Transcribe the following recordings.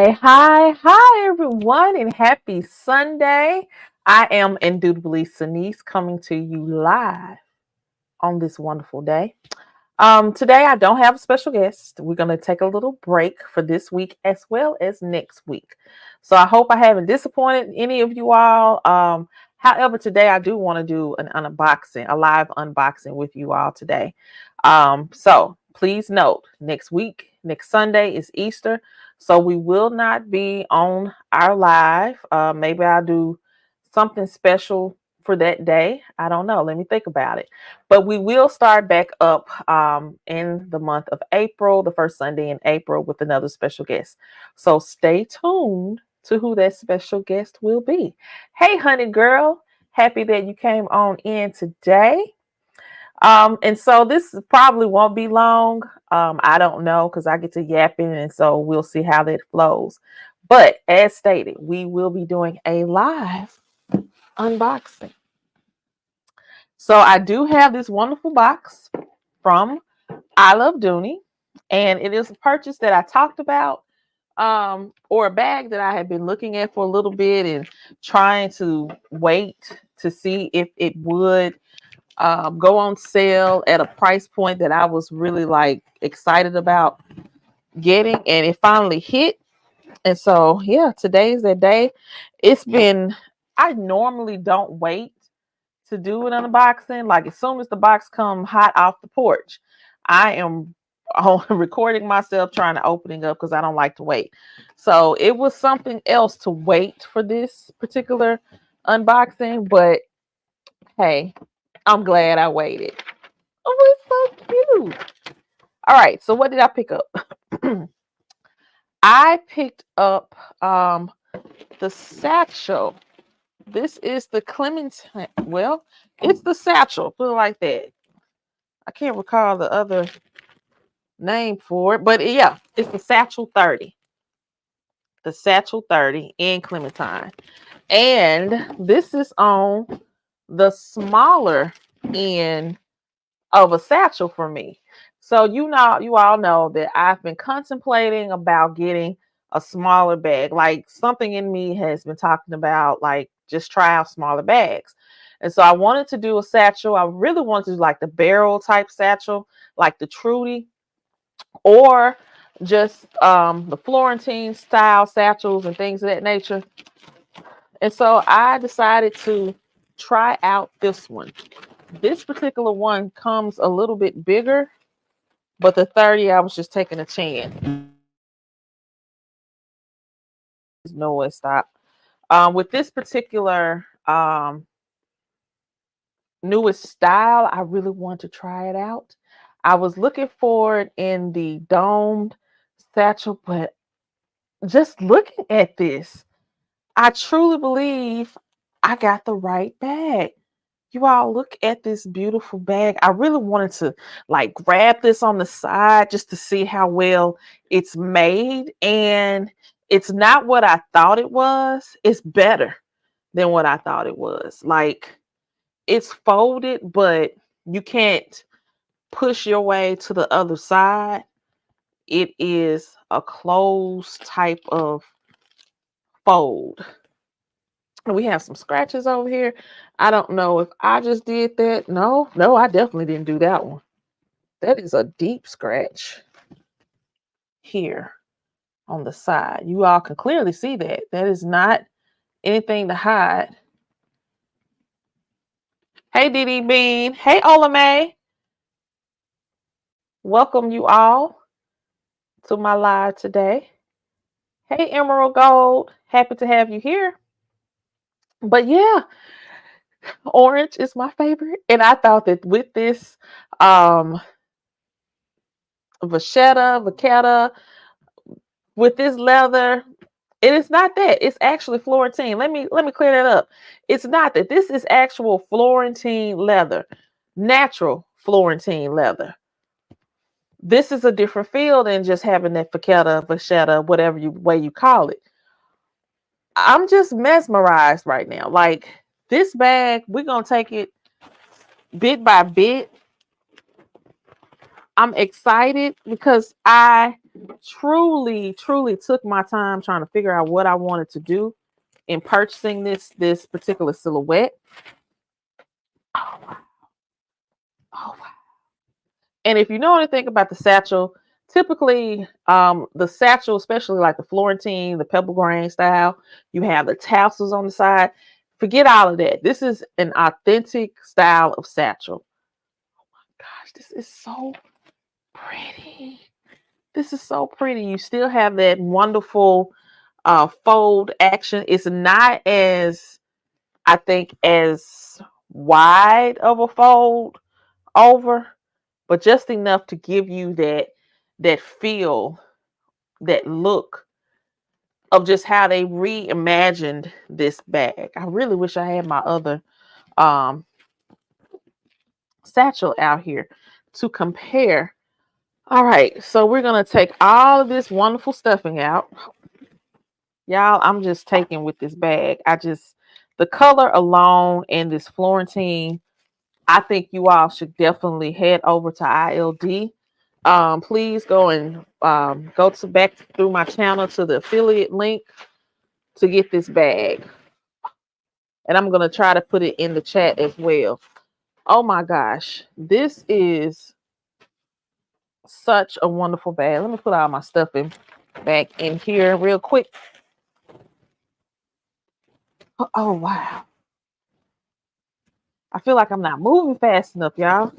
Hi, everyone, and happy Sunday. I am indubitably Sanice coming to you live on this wonderful day. Today, I don't have a special guest. We're going to take a little break for this week as well as next week. So I hope I haven't disappointed any of you all. However, today I do want to do an unboxing, a live unboxing with you all today. So please note, next Sunday is Easter. So we will not be on our live. Maybe I'll do something special for that day. I don't know. Let me think about it. But we will start back up in the month of April, the first Sunday in April, with another special guest. So stay tuned to who that special guest will be. Hey, honey girl, happy that you came on in today. And so this probably won't be long. I don't know because I get to yapping, and so we'll see how that flows. But as stated, we will be doing a live unboxing. So I do have this wonderful box from I Love Dooney, and it is a purchase that I talked about, or a bag that I had been looking at for a little bit and trying to wait to see if it would go on sale at a price point that I was really like excited about getting, and it finally hit. And so, yeah, today's that day. I normally don't wait to do an unboxing. Like as soon as the box come hot off the porch, I am recording myself trying to opening up because I don't like to wait. So it was something else to wait for this particular unboxing, but hey, I'm glad I waited. Oh, it's so cute. All right, so what did I pick up? I picked up the Satchel. This is the Clementine. Well, it's the Satchel. Put it like that. I can't recall the other name for it, but yeah, it's the Satchel 30. The Satchel 30 in Clementine. And this is on the smaller end of a satchel for me. So you all know that I've been contemplating about getting a smaller bag. Like something in me has been talking about like just try out smaller bags. And so I wanted to do a satchel. I really wanted to do like the barrel type satchel, like the Trudy, or just the Florentine style satchels and things of that nature. And so I decided to try out this one. This particular one comes a little bit bigger, but the 30, I was just taking a chance. No, it stopped. With this particular newest style, I really want to try it out. I was looking for it in the domed satchel, but just looking at this, I truly believe I got the right bag. You all look at this beautiful bag. I really wanted to like grab this on the side just to see how well it's made. And it's not what I thought it was. It's better than what I thought it was. Like it's folded, but you can't push your way to the other side. It is a closed type of fold. We have some scratches over here. I don't know if I just did that. No, I definitely didn't do that one. That is a deep scratch here on the side. You all can clearly see that. That is not anything to hide. Hey, Dee Bean. Hey, Ola May. Welcome you all to my live today. Hey, Emerald Gold. Happy to have you here. But yeah, orange is my favorite. And I thought that with this vachetta, with this leather, it is not that. It's actually Florentine. Let me clear that up. It's not that. This is actual Florentine leather, natural Florentine leather. This is a different feel than just having that vachetta, whatever way you call it. I'm just mesmerized right now. Like this bag, we're gonna take it bit by bit. I'm excited because I truly, truly took my time trying to figure out what I wanted to do in purchasing this particular silhouette. Oh, wow. Oh, wow. And if you know anything about the satchel, typically the satchel, especially like the Florentine, the pebble grain style, you have the tassels on the side. Forget all of that. This is an authentic style of satchel. Oh my gosh, this is so pretty. This is so pretty. You still have that wonderful fold action. It's not as, I think, as wide of a fold over, but just enough to give you that feel, that look of just how they reimagined this bag. I really wish I had my other um, satchel out here to compare. All right, so we're gonna take all of this wonderful stuffing out. Y'all, I'm just taking with this bag. The color alone and this Florentine, I think you all should definitely head over to ILD. Please go and go to back through my channel to the affiliate link to get this bag. And I'm going to try to put it in the chat as well. Oh my gosh. This is such a wonderful bag. Let me put all my stuff back in here real quick. Oh, wow. I feel like I'm not moving fast enough, y'all.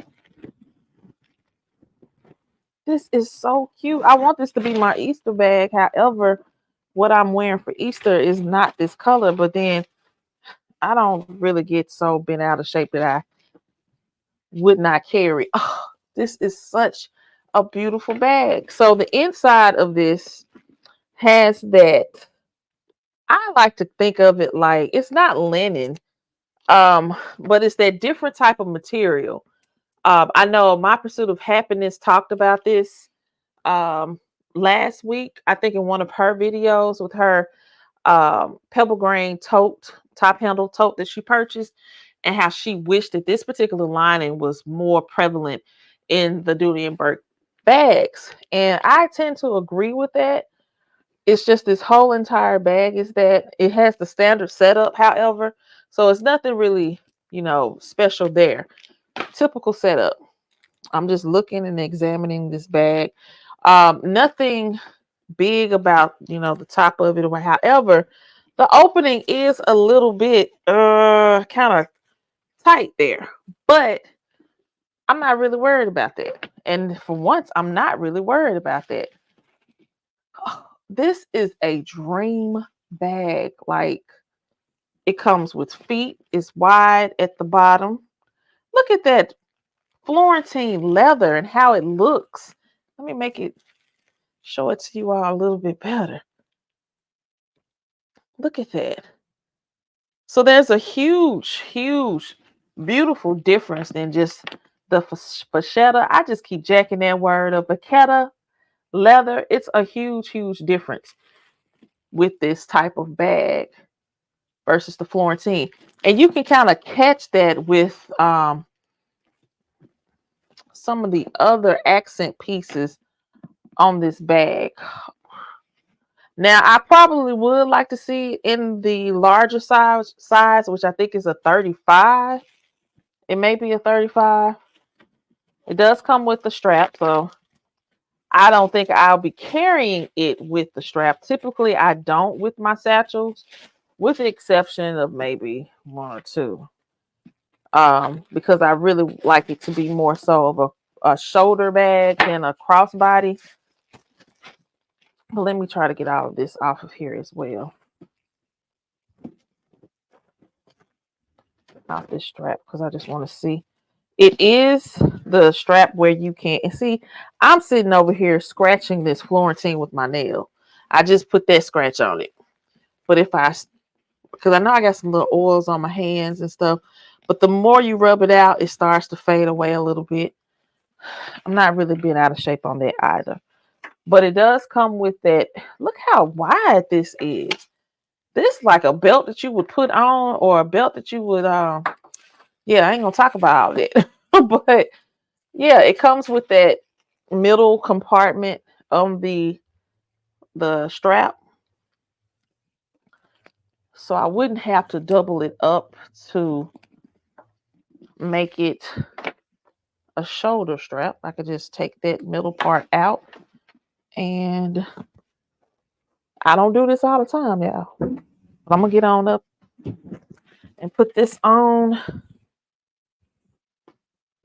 This is so cute. I want this to be my Easter bag. However, what I'm wearing for Easter is not this color, but then I don't really get so bent out of shape that I would not carry. Oh, this is such a beautiful bag. So the inside of this has that, I like to think of it like, it's not linen, but it's that different type of material. I know My Pursuit of Happiness talked about this last week, I think in one of her videos with her pebble grain tote, top handle tote that she purchased, and how she wished that this particular lining was more prevalent in the Dooney Bourke bags. And I tend to agree with that. It's just this whole entire bag is that it has the standard setup, however, so it's nothing really, special there. Typical setup. I'm just looking and examining this bag. Nothing big about the top of it, or however, the opening is a little bit kind of tight there, but I'm not really worried about that. And for once, I'm not really worried about that. Oh, this is a dream bag. Like, it comes with feet, it's wide at the bottom. Look at that Florentine leather and how it looks. Let me show it to you all a little bit better. Look at that. So there's a huge, huge, beautiful difference than just the fachetta. I just keep jacking that word up. Vachetta leather. It's a huge, huge difference with this type of bag versus the Florentine. And you can kind of catch that with some of the other accent pieces on this bag. Now, I probably would like to see it in the larger size, which I think is a 35. It may be a 35. It does come with the strap, so I don't think I'll be carrying it with the strap. Typically, I don't with my satchels, with the exception of maybe one or two. Because I really like it to be more so of a shoulder bag than a crossbody. But let me try to get all of this off of here as well. Off this strap, because I just want to see. It is the strap where you can see. I'm sitting over here scratching this Florentine with my nail. I just put that scratch on it. But because I know I got some little oils on my hands and stuff, but the more you rub it out, it starts to fade away a little bit. I'm not really being out of shape on that either. But it does come with that. Look how wide this is. This like a belt that you would put on, or a belt that you would yeah, I ain't gonna talk about all that. But yeah, it comes with that middle compartment on the strap, so I wouldn't have to double it up to make it a shoulder strap. I could just take that middle part out, and I don't do this all the time, y'all. But I'm gonna get on up and put this on,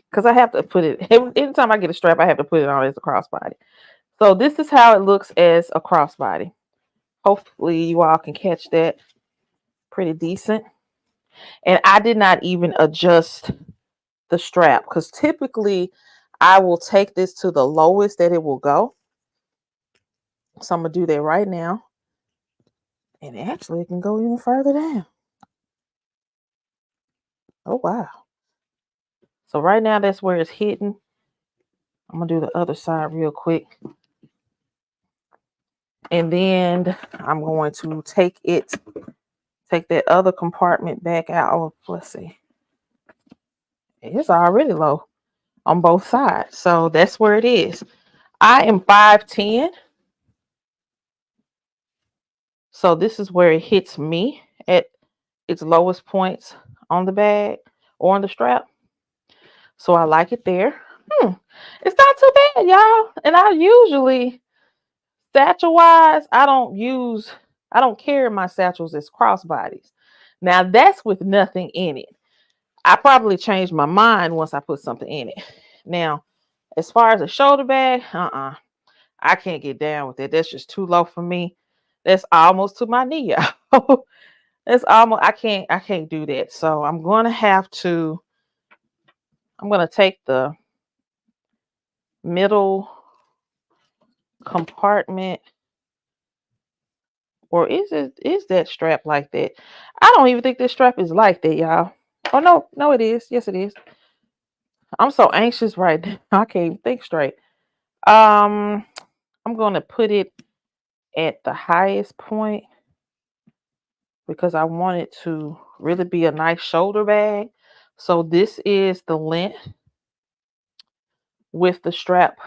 because I have to put it, anytime I get a strap, I have to put it on as a crossbody. So this is how it looks as a crossbody. Hopefully you all can catch that pretty decent. And I did not even adjust the strap, because typically I will take this to the lowest that it will go. So I'm gonna do that right now. And actually it can go even further down. Oh wow. So right now that's where it's hitting. I'm gonna do the other side real quick. And then I'm going to take that other compartment back out. Oh, let's see. It's already low on both sides. So that's where it is. I am 5'10". So this is where it hits me at its lowest points on the bag or on the strap. So I like it there. It's not too bad, y'all. And I usually, satchel wise, I don't carry my satchels as crossbodies. Now that's with nothing in it. I probably changed my mind once I put something in it. Now, as far as a shoulder bag, I can't get down with it. That's just too low for me. That's almost to my knee, y'all. It's almost, I can't do that. So I'm gonna take the middle compartment, or is that strap like that? I don't even think this strap is like that, y'all. Oh no, it is. Yes, it is. I'm so anxious right now. I can't even think straight. I'm gonna put it at the highest point because I want it to really be a nice shoulder bag. So this is the length with the strap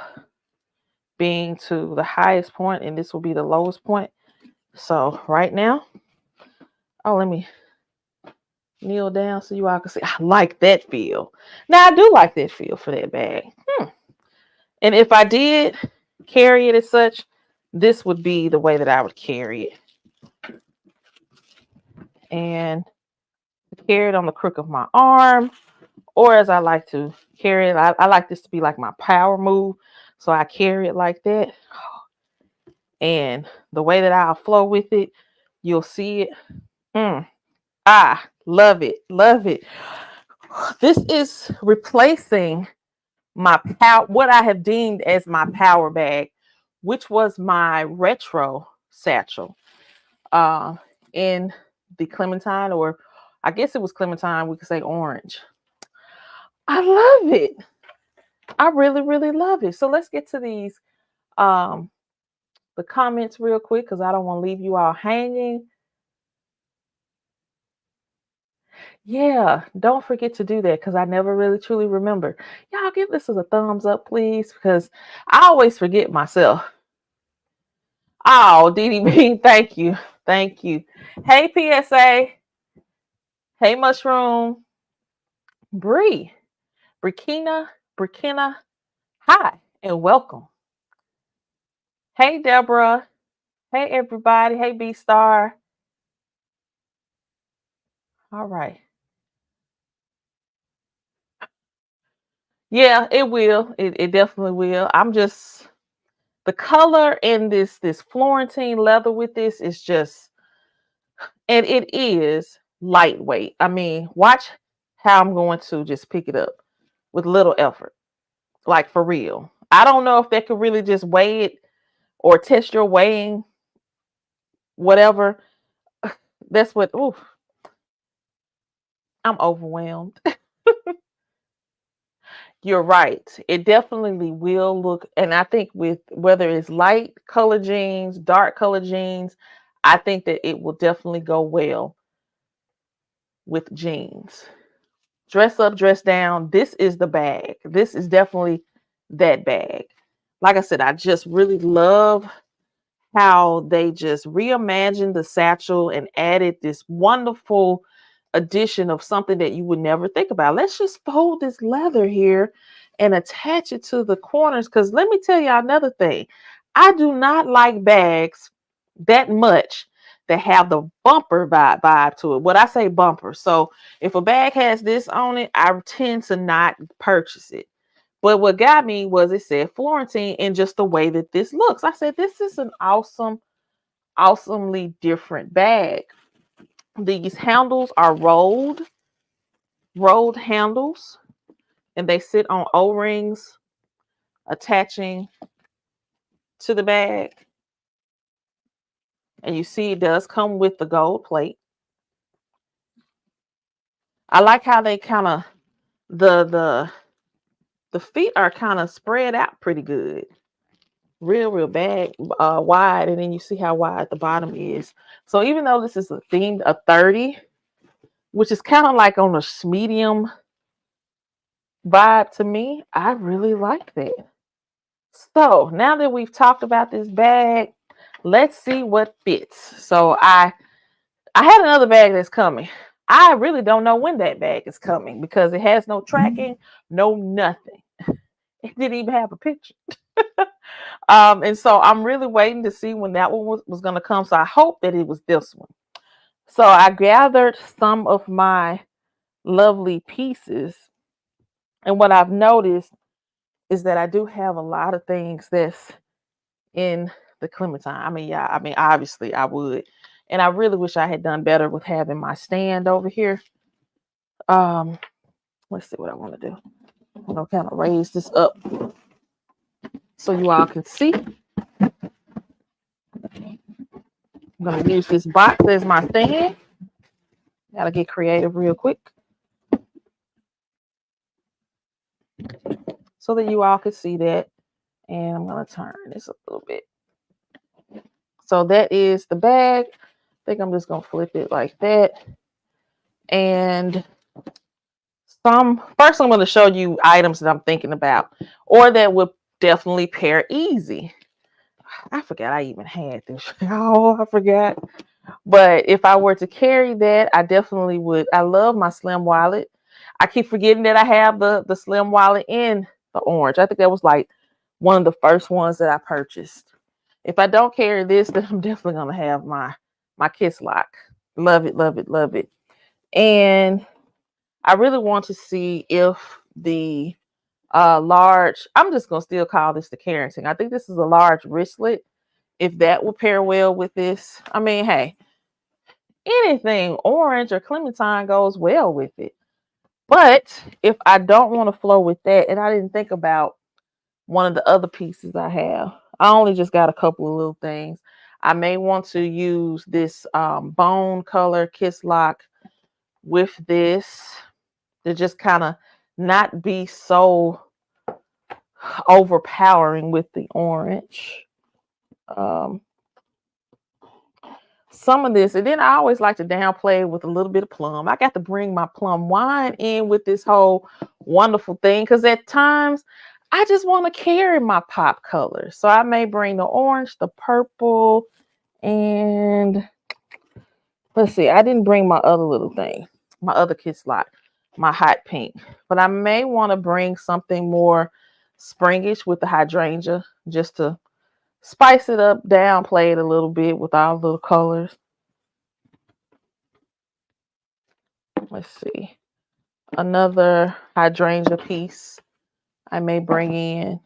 being to the highest point, and this will be the lowest point. So right now, let me kneel down so you all can see. I like that feel. Now I do like that feel for that bag. And if I did carry it as such, this would be the way that I would carry it. And carry it on the crook of my arm, or as I like to carry it, I like this to be like my power move. So I carry it like that. And the way that I'll flow with it, you'll see it. Love it. Love it. This is replacing what I have deemed as my power bag, which was my retro satchel in the Clementine, or I guess it was Clementine, we could say orange. I love it. I really, really love it. So let's get to these the comments real quick, because I don't want to leave you all hanging. Yeah, don't forget to do that, because I never really truly remember. Y'all give this as a thumbs up, please, because I always forget myself. Oh, Dee B, thank you. Thank you. Hey, PSA. Hey, Mushroom. Burkina. Hi, and welcome. Hey, Deborah. Hey, everybody. Hey, B-Star. All right. Yeah, it will. It definitely will. I'm just, the color in this Florentine leather with this is just, and it is lightweight. I mean, watch how I'm going to just pick it up with little effort. Like, for real. I don't know if they could really just weigh it or test your weighing, whatever. That's what, I'm overwhelmed. You're right. It definitely will look, and I think with whether it's light color jeans, dark color jeans, I think that it will definitely go well with jeans. Dress up, dress down. This is the bag. This is definitely that bag. like I said, I just really love how they just reimagined the satchel and added this wonderful addition of something that you would never think about. Let's just fold this leather here and attach it to the corners. Because let me tell you another thing. I do not like bags that much that have the bumper vibe to it. What I say bumper. So if a bag has this on it, I tend to not purchase it. But what got me was it said Florentine and just the way that this looks. I said, this is an awesomely different bag. These handles are rolled handles, and they sit on O-rings attaching to the bag. And you see it does come with the gold plate. I like how they kind of the feet are kind of spread out pretty good. Real bag wide, and then you see how wide the bottom is. So even though this is a 30, which is kind of like on a medium vibe to me, I really like that. So now that we've talked about this bag, let's see what fits. So I had another bag that's coming. I really don't know when that bag is coming because it has no tracking, no nothing. It didn't even have a picture. And so I'm really waiting to see when that one was going to come. So I hope that it was this one. So I gathered some of my lovely pieces. And what I've noticed is that I do have a lot of things that's in the Clementine. I mean, obviously I would. And I really wish I had done better with having my stand over here. Let's see what I want to do. I'm going to kind of raise this up so you all can see. I'm going to use this box as my stand. Got to get creative real quick so that you all can see that. And I'm going to turn this a little bit. So that is the bag. I think I'm just going to flip it like that. And first I'm going to show you items that I'm thinking about or that would definitely pair easy. I forgot I even had this. Oh, I forgot. But if I were to carry that, I definitely would. I love my slim wallet. I keep forgetting that I have the slim wallet in the orange. I think that was like one of the first ones that I purchased. If I don't carry this, then I'm definitely going to have my kiss lock. Love it, love it, love it. And I really want to see if the large, I'm just going to still call this the Carrington. I think this is a large wristlet. If that will pair well with this. I mean, hey, anything orange or Clementine goes well with it. But if I don't want to flow with that, and I didn't think about one of the other pieces I have, I only just got a couple of little things. I may want to use this bone color kiss lock with this to just kind of not be so overpowering with the orange. Some of this, and then I always like to downplay with a little bit of plum. I got to bring my plum wine in with this whole wonderful thing because at times I just want to carry my pop colors. So I may bring the orange, the purple, and let's see, I didn't bring my other little thing, my other kiss lock, my hot pink, but I may want to bring something more springish with the hydrangea just to spice it up, downplay it a little bit with all the little colors. Let's see. Another hydrangea piece I may bring in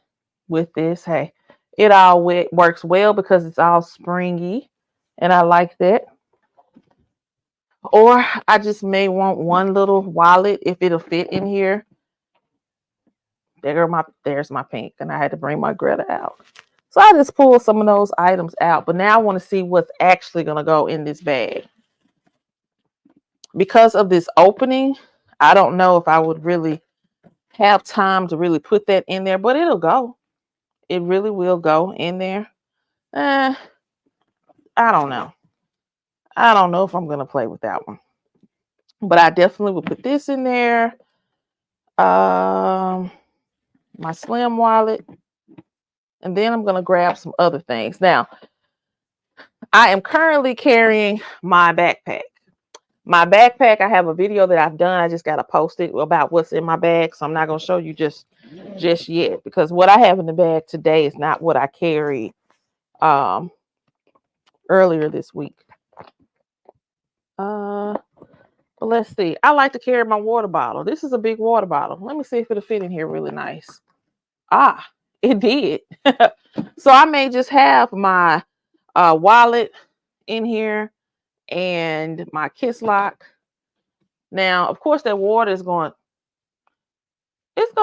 with this. Hey, it all works well because it's all springy and I like that. Or I just may want one little wallet if it'll fit in here. There's my pink, and I had to bring my Greta out. So I just pulled some of those items out, but now I want to see what's actually going to go in this bag. Because of this opening, I don't know if I would really have time to really put that in there, but it'll go. It really will go in there. I don't know. I don't know if I'm going to play with that one. But I definitely will put this in there. My slim wallet. And then I'm going to grab some other things. Now, I am currently carrying my backpack. My backpack, I have a video that I've done. I just got to post it about what's in my bag. So I'm not going to show you just yet, because what I have in the bag today is not what I carried earlier this week. But let's see. I like to carry my water bottle. This is a big water bottle. Let me see if it'll fit in here really nice. Ah, it did. So I may just have my wallet in here and my kiss lock. Now, of course, that water is it's going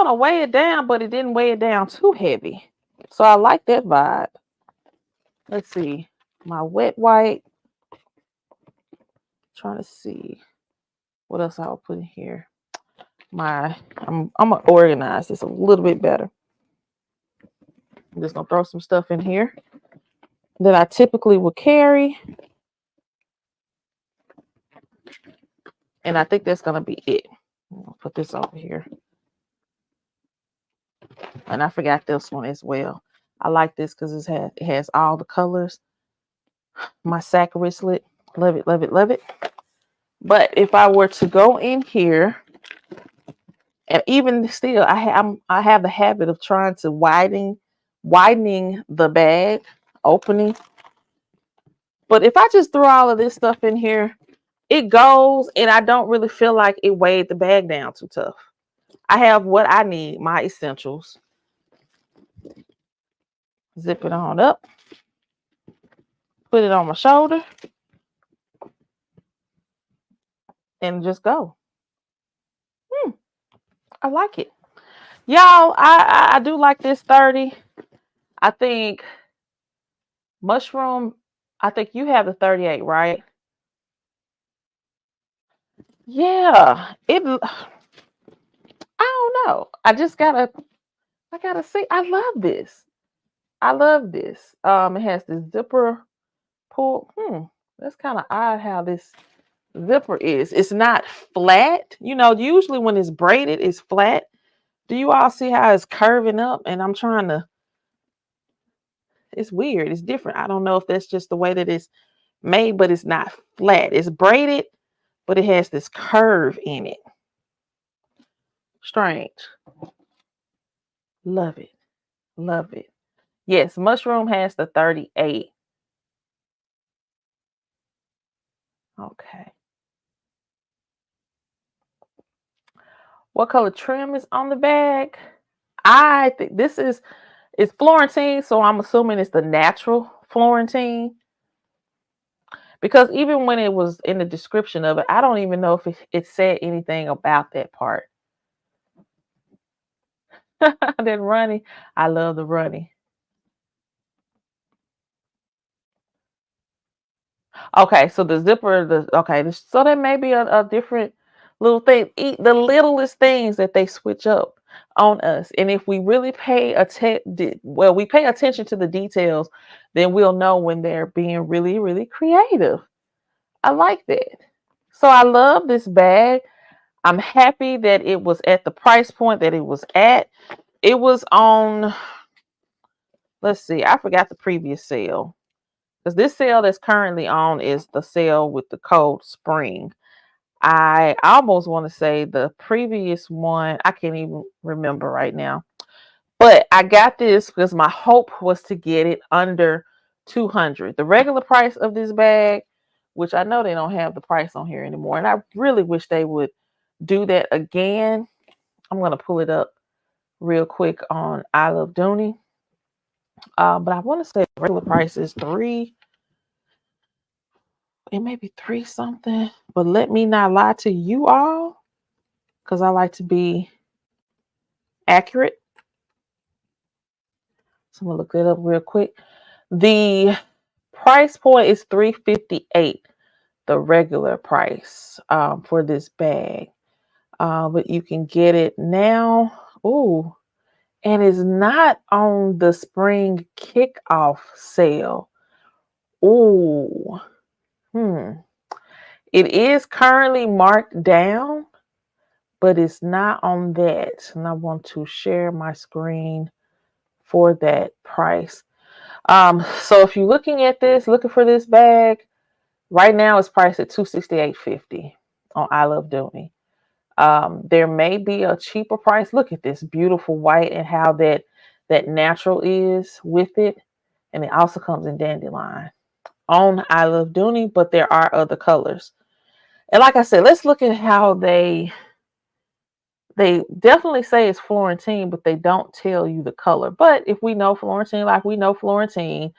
to weigh it down, but it didn't weigh it down too heavy. So I like that vibe. Let's see. My wet wipe. Trying to see what else I'll put in here. I'm gonna organize this a little bit better. I'm just gonna throw some stuff in here that I typically would carry. And I think that's gonna be it. I'll put this over here. And I forgot this one as well. I like this because it has all the colors. My sack wristlet. Love it, love it, love it. But if I were to go in here, and even still, I have the habit of trying to widening the bag opening. But if I just throw all of this stuff in here, it goes, and I don't really feel like it weighed the bag down too tough. I have what I need, my essentials. Zip it on up. Put it on my shoulder. And just go. I like it. Y'all, I do like this 30. I think mushroom, I think you have the 38, right? Yeah. I don't know. I gotta see. I love this. It has this zipper pull. That's kind of odd how this zipper is. It's not flat. You know, usually when it's braided, it's flat. Do you all see how it's curving up? And I'm trying to, it's weird. It's different. I don't know if that's just the way that it's made, but it's not flat. It's braided, but it has this curve in it. Strange. Love it. Love it. Yes, mushroom has the 38. Okay. What color trim is on the bag? I think it's Florentine, so I'm assuming it's the natural Florentine. Because even when it was in the description of it, I don't even know if it said anything about that part. That runny, I love the runny. Okay, so the zipper, so that may be a different little thing. The littlest things that they switch up on us, and if we really pay attention to the details, then we'll know when they're being really, really creative. I like that. So I love this bag. I'm happy that it was at the price point that it was at. It was on, let's see, I forgot the previous sale. Because this sale that's currently on is the sale with the code spring. I almost want to say the previous one, I can't even remember right now. But I got this because my hope was to get it under $200. The regular price of this bag, which I know they don't have the price on here anymore, and I really wish they would do that again. I'm going to pull it up real quick on I Love Dooney. But I want to say the regular price is $3. It may be $3 something, but let me not lie to you all, because I like to be accurate. So I'm gonna look it up real quick. The price point is $358, the regular price for this bag. But you can get it now. Ooh, and it's not on the spring kickoff sale. Ooh. It is currently marked down, but it's not on that. And I want to share my screen for that price. So if you're looking at this, looking for this bag, right now it's priced at $268.50 on I Love Dooney. There may be a cheaper price. Look at this beautiful white and how that natural is with it. And it also comes in dandelion on I Love Dooney, but there are other colors. And like I said, let's look at how they definitely say it's Florentine, but they don't tell you the color. But if we know Florentine, like we know Florentine,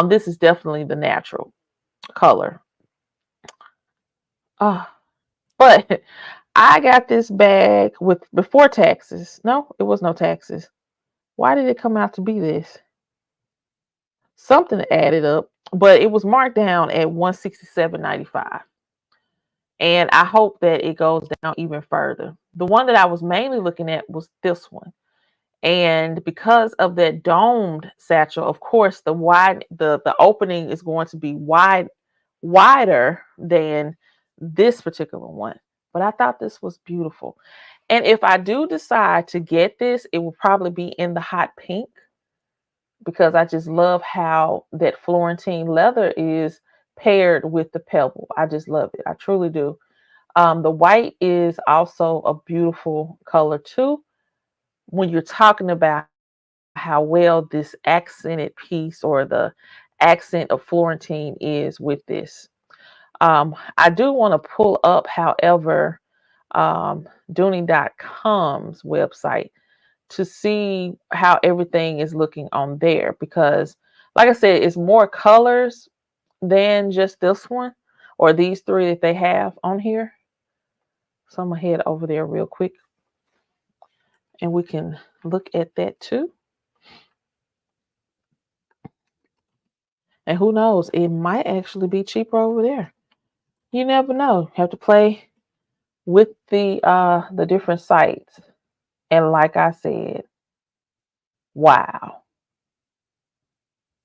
this is definitely the natural color. But I got this bag with before taxes. No, it was no taxes. Why did it come out to be this? Something added up, but it was marked down at $167.95. And I hope that it goes down even further. The one that I was mainly looking at was this one. And because of that domed satchel, of course, the opening is going to be wider than this particular one. But I thought this was beautiful. And if I do decide to get this, it will probably be in the hot pink because I just love how that Florentine leather is paired with the pebble. I just love it. I truly do. The white is also a beautiful color too. When you're talking about how well this accented piece or the accent of Florentine is with this. I do want to pull up, however, Dooney.com's website to see how everything is looking on there because, like I said, it's more colors than just this one or these three that they have on here. So I'm going to head over there real quick and we can look at that too. And who knows, it might actually be cheaper over there. You never know. You have to play with the different sites. And like I said, wow,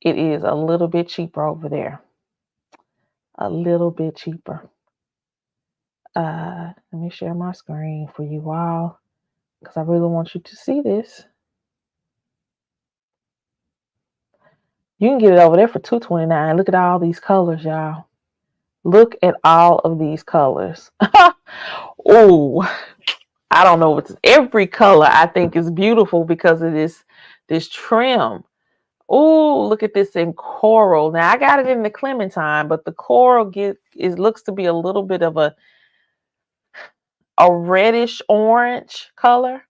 it is a little bit cheaper over there. A little bit cheaper. Let me share my screen for you all because I really want you to see this. You can get it over there for $229. Look at all these colors, y'all. Look at all of these colors. Oh, I don't know what's every color I think is beautiful because of this trim. Oh, look at this in coral. Now I got it in the Clementine, but the coral looks to be a little bit of a reddish orange color.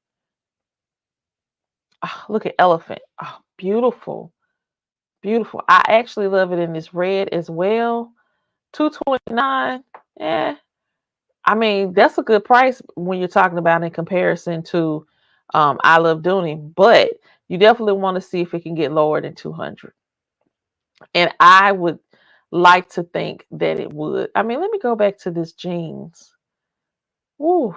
Oh, look at elephant. Oh, beautiful. Beautiful. I actually love it in this red as well. $229. Yeah. I mean, that's a good price when you're talking about in comparison to I Love Dooney, but you definitely want to see if it can get lower than 200. And I would like to think that it would. I mean, let me go back to this jeans. Ooh,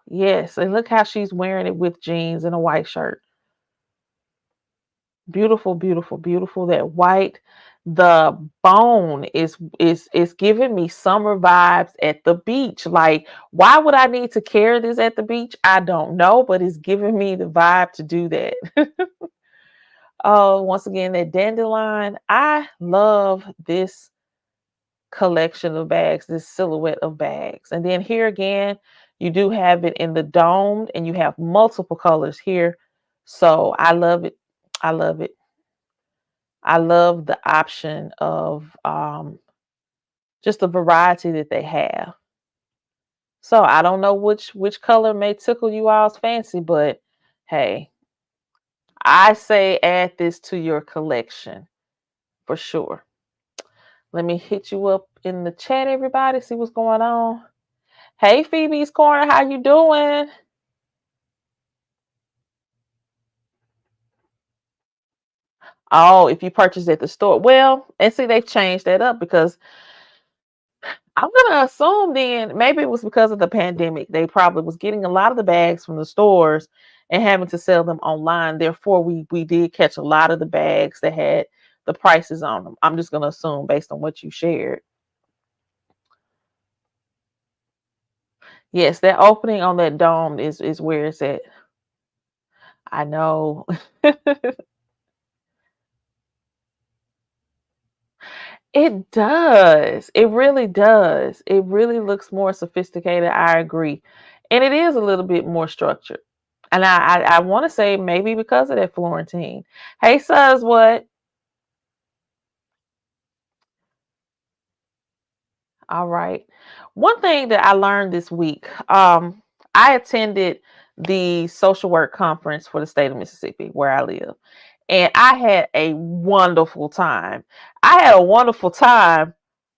yes. And look how she's wearing it with jeans and a white shirt. Beautiful, beautiful, beautiful. That white, the bone is giving me summer vibes at the beach. Like, why would I need to carry this at the beach? I don't know, but it's giving me the vibe to do that. Oh, once again, that dandelion. I love this collection of bags, this silhouette of bags. And then here again, you do have it in the domed and you have multiple colors here. So I love it. I love it. I love the option of just the variety that they have. So I don't know which color may tickle you all's fancy, but hey, I say add this to your collection for sure. Let me hit you up in the chat, everybody. See what's going on. Hey, Phoebe's Corner, how you doing? Oh, if you purchase at the store. Well, and see, they've changed that up because I'm gonna assume then maybe it was because of the pandemic. They probably was getting a lot of the bags from the stores and having to sell them online. Therefore, we did catch a lot of the bags that had the prices on them. I'm just gonna assume based on what you shared. Yes, that opening on that dome is where it's at. I know. It does. It really does. It really looks more sophisticated. I agree. And it is a little bit more structured. And I want to say maybe because of that Florentine. Hey, Suz, what? All right. One thing that I learned this week, I attended the social work conference for the state of Mississippi, where I live, and I had a wonderful time. I had a wonderful time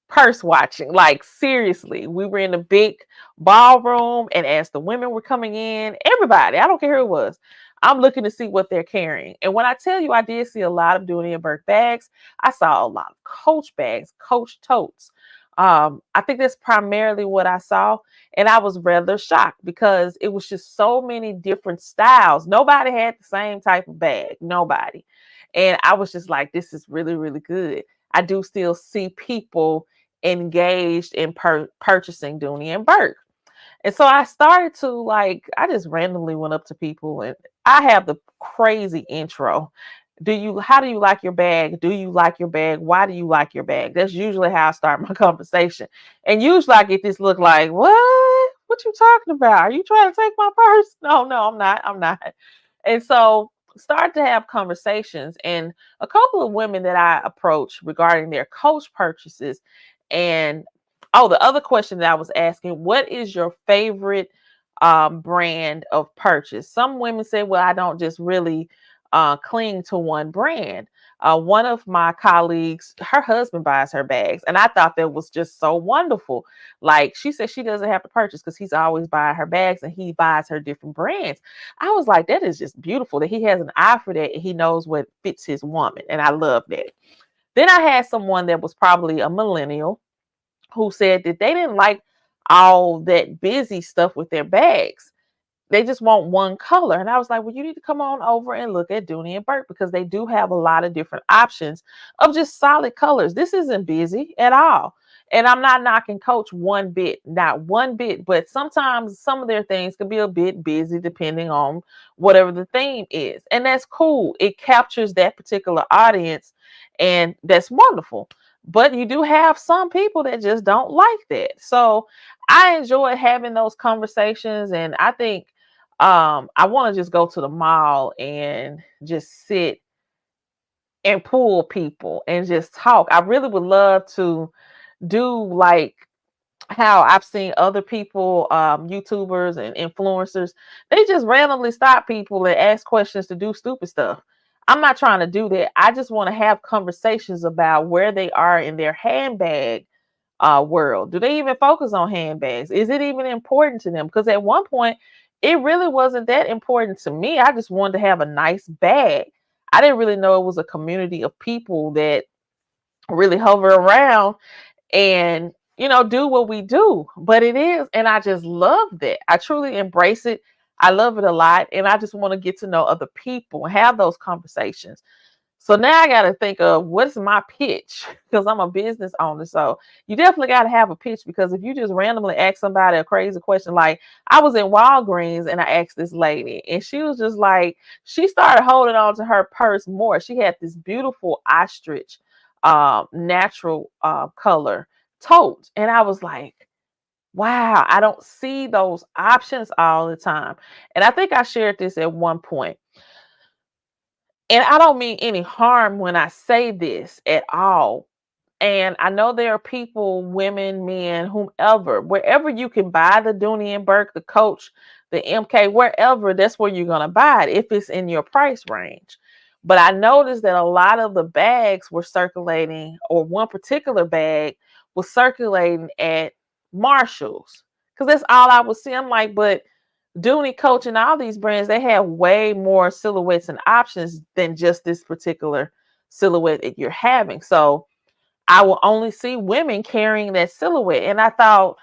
purse watching. Like, seriously, we were in the big ballroom, and as the women were coming in, everybody, I don't care who it was, I'm looking to see what they're carrying. And when I tell you I did see a lot of Dooney and Bourke bags, I saw a lot of Coach bags, Coach totes. I think that's primarily what I saw. And I was rather shocked because it was just so many different styles. Nobody had the same type of bag. Nobody. And I was just like, this is really, really good. I do still see people engaged in purchasing Dooney and Bourke. And so I started to, like, I just randomly went up to people, and I have the crazy intro. How do you like your bag? Do you like your bag? Why do you like your bag? That's usually how I start my conversation. And usually I get this look like, what? What you talking about? Are you trying to take my purse? No, no, I'm not. I'm not. And so start to have conversations, and a couple of women that I approached regarding their Coach purchases. And oh, the other question that I was asking, what is your favorite brand of purchase? Some women say, well, I don't just really cling to one brand. One of my colleagues, her husband buys her bags, and I thought that was just so wonderful. Like, she said she doesn't have to purchase because he's always buying her bags and he buys her different brands. I was like, that is just beautiful that he has an eye for that and he knows what fits his woman. And I love that. Then I had someone that was probably a millennial who said that they didn't like all that busy stuff with their bags. They just want one color. And I was like, well, you need to come on over and look at Dooney and Bourke because they do have a lot of different options of just solid colors. This isn't busy at all. And I'm not knocking Coach one bit, not one bit, but sometimes some of their things can be a bit busy depending on whatever the theme is. And that's cool. It captures that particular audience, and that's wonderful. But you do have some people that just don't like that. So I enjoy having those conversations, and I think I want to just go to the mall and just sit and pull people and just talk. I really would love to do like how I've seen other people, YouTubers and influencers, they just randomly stop people and ask questions to do stupid stuff. I'm not trying to do that. I just want to have conversations about where they are in their handbag world. Do they even focus on handbags? Is it even important to them? Because at one point, it really wasn't that important to me. I just wanted to have a nice bag. I didn't really know it was a community of people that really hover around and, do what we do. But it is, and I just love that. I truly embrace it. I love it a lot, and I just want to get to know other people and have those conversations. So now I got to think of what's my pitch because I'm a business owner. So you definitely got to have a pitch, because if you just randomly ask somebody a crazy question, like I was in Walgreens and I asked this lady and she was just like, she started holding on to her purse more. She had this beautiful ostrich natural color tote. And I was like, wow, I don't see those options all the time. And I think I shared this at one point, and I don't mean any harm when I say this at all. And I know there are people, women, men, whomever, wherever you can buy the Dooney and Bourke, the Coach, the MK, wherever, that's where you're going to buy it if it's in your price range. But I noticed that a lot of the bags were circulating, or one particular bag was circulating at Marshall's, because that's all I was seeing. I'm like, but Dooney, Coach, and all these brands, they have way more silhouettes and options than just this particular silhouette that you're having. So I will only see women carrying that silhouette. And I thought,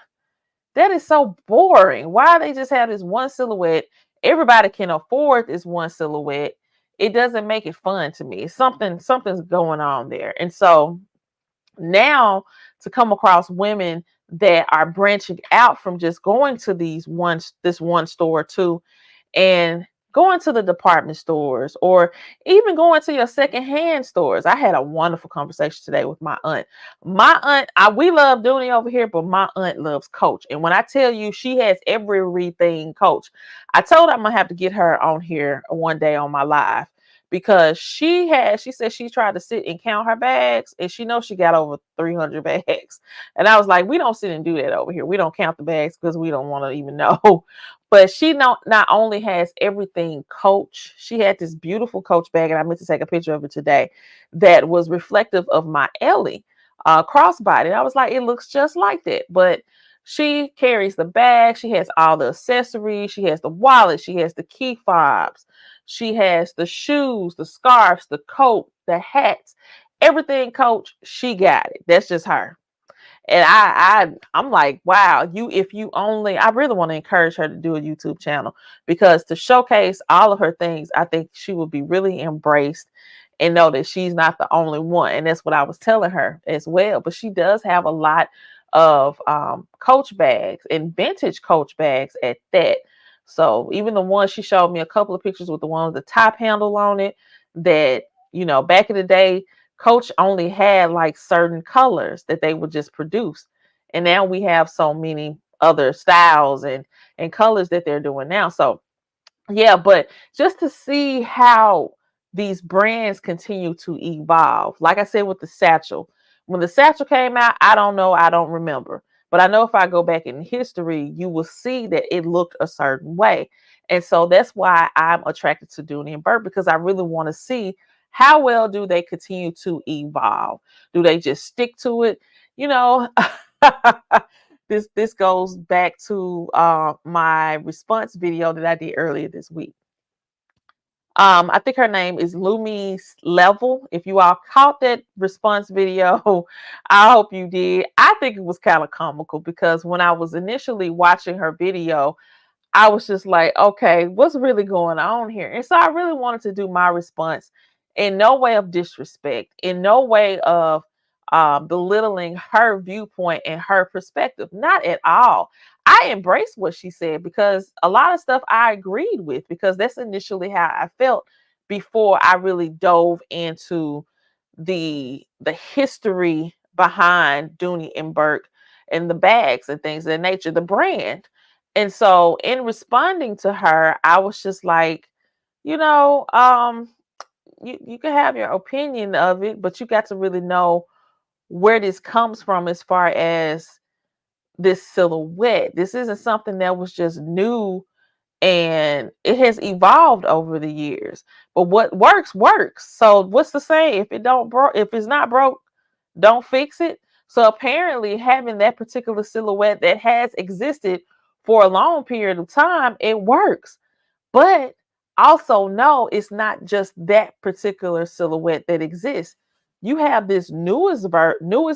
that is so boring. Why they just have this one silhouette? Everybody can afford this one silhouette. It doesn't make it fun to me. Something's going on there. And so now to come across women that are branching out from just going to this one store or two, and going to the department stores or even going to your secondhand stores. I had a wonderful conversation today with my aunt. My aunt, we love Dooney over here, but my aunt loves Coach. And when I tell you she has everything Coach, I told her I'm gonna have to get her on here one day on my live because she said she tried to sit and count her bags and she knows she got over 300 bags. And I was like, we don't sit and do that over here. We don't count the bags because we don't want to even know. But she not only has everything Coach, she had this beautiful Coach bag, and I meant to take a picture of it today, that was reflective of my Ellie crossbody. And I was like, it looks just like that. But she carries the bag, she has all the accessories, she has the wallet, she has the key fobs, she has the shoes, the scarves, the coat, the hats, everything Coach, she got it. That's just her. And I'm like, wow, if you only, I really want to encourage her to do a YouTube channel because to showcase all of her things, I think she will be really embraced and know that she's not the only one. And that's what I was telling her as well. But she does have a lot of Coach bags and vintage Coach bags at that. So even the one she showed me a couple of pictures with the one with the top handle on it that, back in the day, Coach only had like certain colors that they would just produce. And now we have so many other styles and colors that they're doing now. So yeah, but just to see how these brands continue to evolve. Like I said with the Satchel. When the Satchel came out, I don't know, I don't remember. But I know if I go back in history, you will see that it looked a certain way. And so that's why I'm attracted to Dooney and Bourke because I really want to see how well do they continue to evolve? Do they just stick to it? You know, this goes back to my response video that I did earlier this week. I think her name is Lumi's Level. If you all caught that response video, I hope you did. I think it was kind of comical because when I was initially watching her video, I was just like, okay, what's really going on here? And so I really wanted to do my response in no way of disrespect, in no way of belittling her viewpoint and her perspective. Not at all. I embraced what she said because a lot of stuff I agreed with because that's initially how I felt before I really dove into the history behind Dooney and Bourke and the bags and things of that nature, the brand. And so in responding to her, I was just like, you know, you can have your opinion of it, but you got to really know where this comes from as far as this silhouette. This isn't something that was just new and it has evolved over the years. But what works works. So what's the saying? If it's not broke, don't fix it. So apparently having that particular silhouette that has existed for a long period of time, it works. But also know it's not just that particular silhouette that exists. You have this newest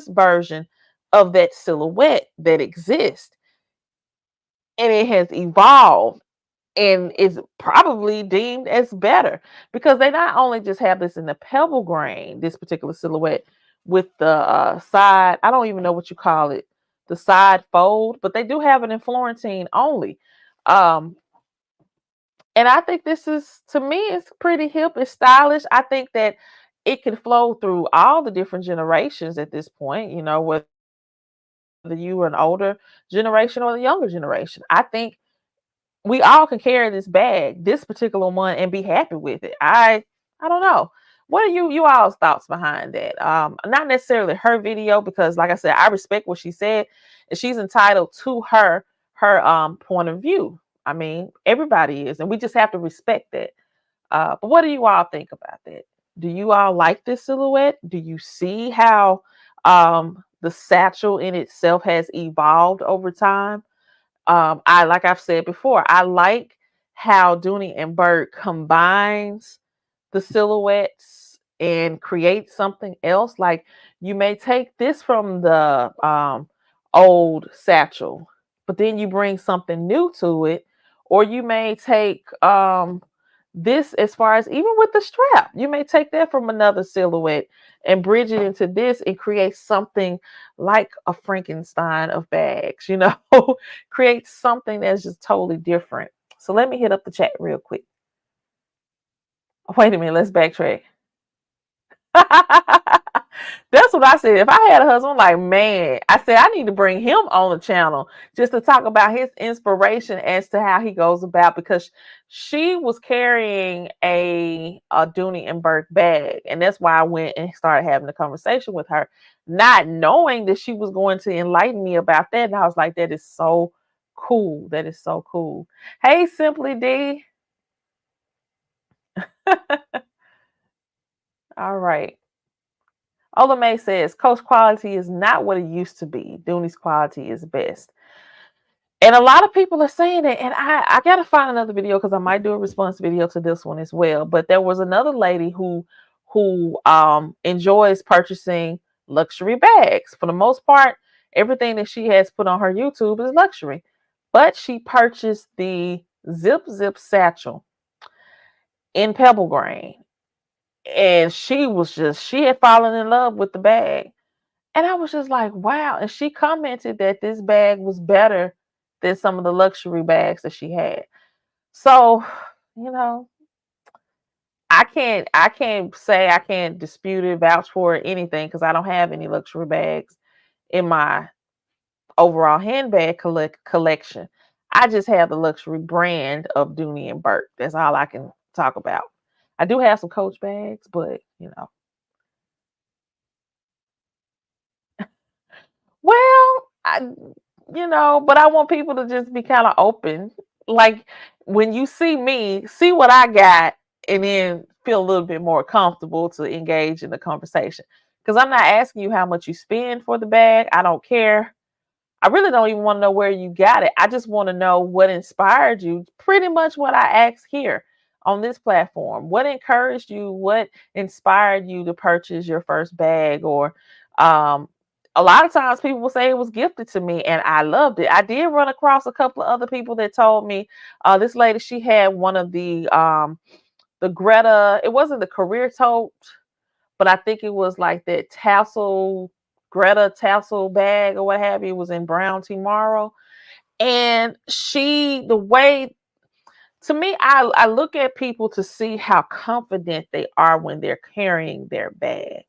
version of that silhouette that exists, and it has evolved and is probably deemed as better because they not only just have this in the pebble grain, this particular silhouette with the side, I don't even know what you call it, the side fold, but they do have it in Florentine only. Um, and I think this is, to me, it's pretty hip, it's stylish. I think that it can flow through all the different generations at this point, whether you are an older generation or the younger generation. I think we all can carry this bag, this particular one, and be happy with it. I don't know. What are you all's thoughts behind that? Not necessarily her video because, like I said, I respect what she said, and she's entitled to her point of view. I mean, everybody is, and we just have to respect that. But what do you all think about that? Do you all like this silhouette? Do you see how the satchel in itself has evolved over time? Like I've said before, I like how Dooney and Bourke combines the silhouettes and create something else. Like you may take this from the old satchel, but then you bring something new to it, or you may take this as far as even with the strap, you may take that from another silhouette and bridge it into this and create something like a Frankenstein of bags, create something that's just totally different. So let me hit up the chat real quick. Wait a minute, let's backtrack. That's what I said. If I had a husband, I'm like, man, I said I need to bring him on the channel just to talk about his inspiration as to how he goes about, because she was carrying a Dooney and Bourke bag, and that's why I went and started having a conversation with her, not knowing that she was going to enlighten me about that. And I was like, that is so cool. That is so cool. Hey, Simply D. All right. Ola May says, Coach quality is not what it used to be. Dooney's quality is best. And a lot of people are saying that. And I got to find another video because I might do a response video to this one as well. But there was another lady who enjoys purchasing luxury bags. For the most part, everything that she has put on her YouTube is luxury. But she purchased the Zip Satchel in Pebble grain. And she had fallen in love with the bag. And I was just like, wow. And she commented that this bag was better than some of the luxury bags that she had. So, you know, I can't say, I can't dispute it, vouch for it, anything, because I don't have any luxury bags in my overall handbag collection. I just have the luxury brand of Dooney and Bourke. That's all I can talk about. I do have some Coach bags, but well, but I want people to just be kind of open. Like when you see me, see what I got, and then feel a little bit more comfortable to engage in the conversation. Because I'm not asking you how much you spend for the bag. I don't care. I really don't even want to know where you got it. I just want to know what inspired you. Pretty much what I ask here on this platform. What encouraged you? What inspired you to purchase your first bag? Or a lot of times people will say it was gifted to me and I loved it. I did run across a couple of other people that told me this lady, she had one of the Greta, it wasn't the career tote, but I think it was like that Greta tassel bag or what have you. It was in brown tomorrow. And the way, to me, I look at people to see how confident they are when they're carrying their bag,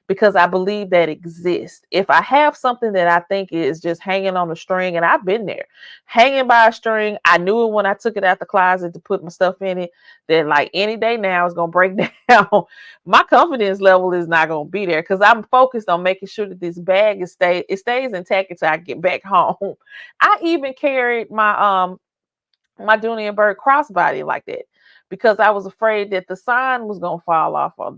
because I believe that exists. If I have something that I think is just hanging on a string, and I've been there, hanging by a string, I knew it when I took it out the closet to put my stuff in it, that like any day now it's going to break down. My confidence level is not going to be there because I'm focused on making sure that this bag stays intact until I get back home. I even carried my Dooney and Bourke crossbody like that because I was afraid that the sign was gonna fall off, or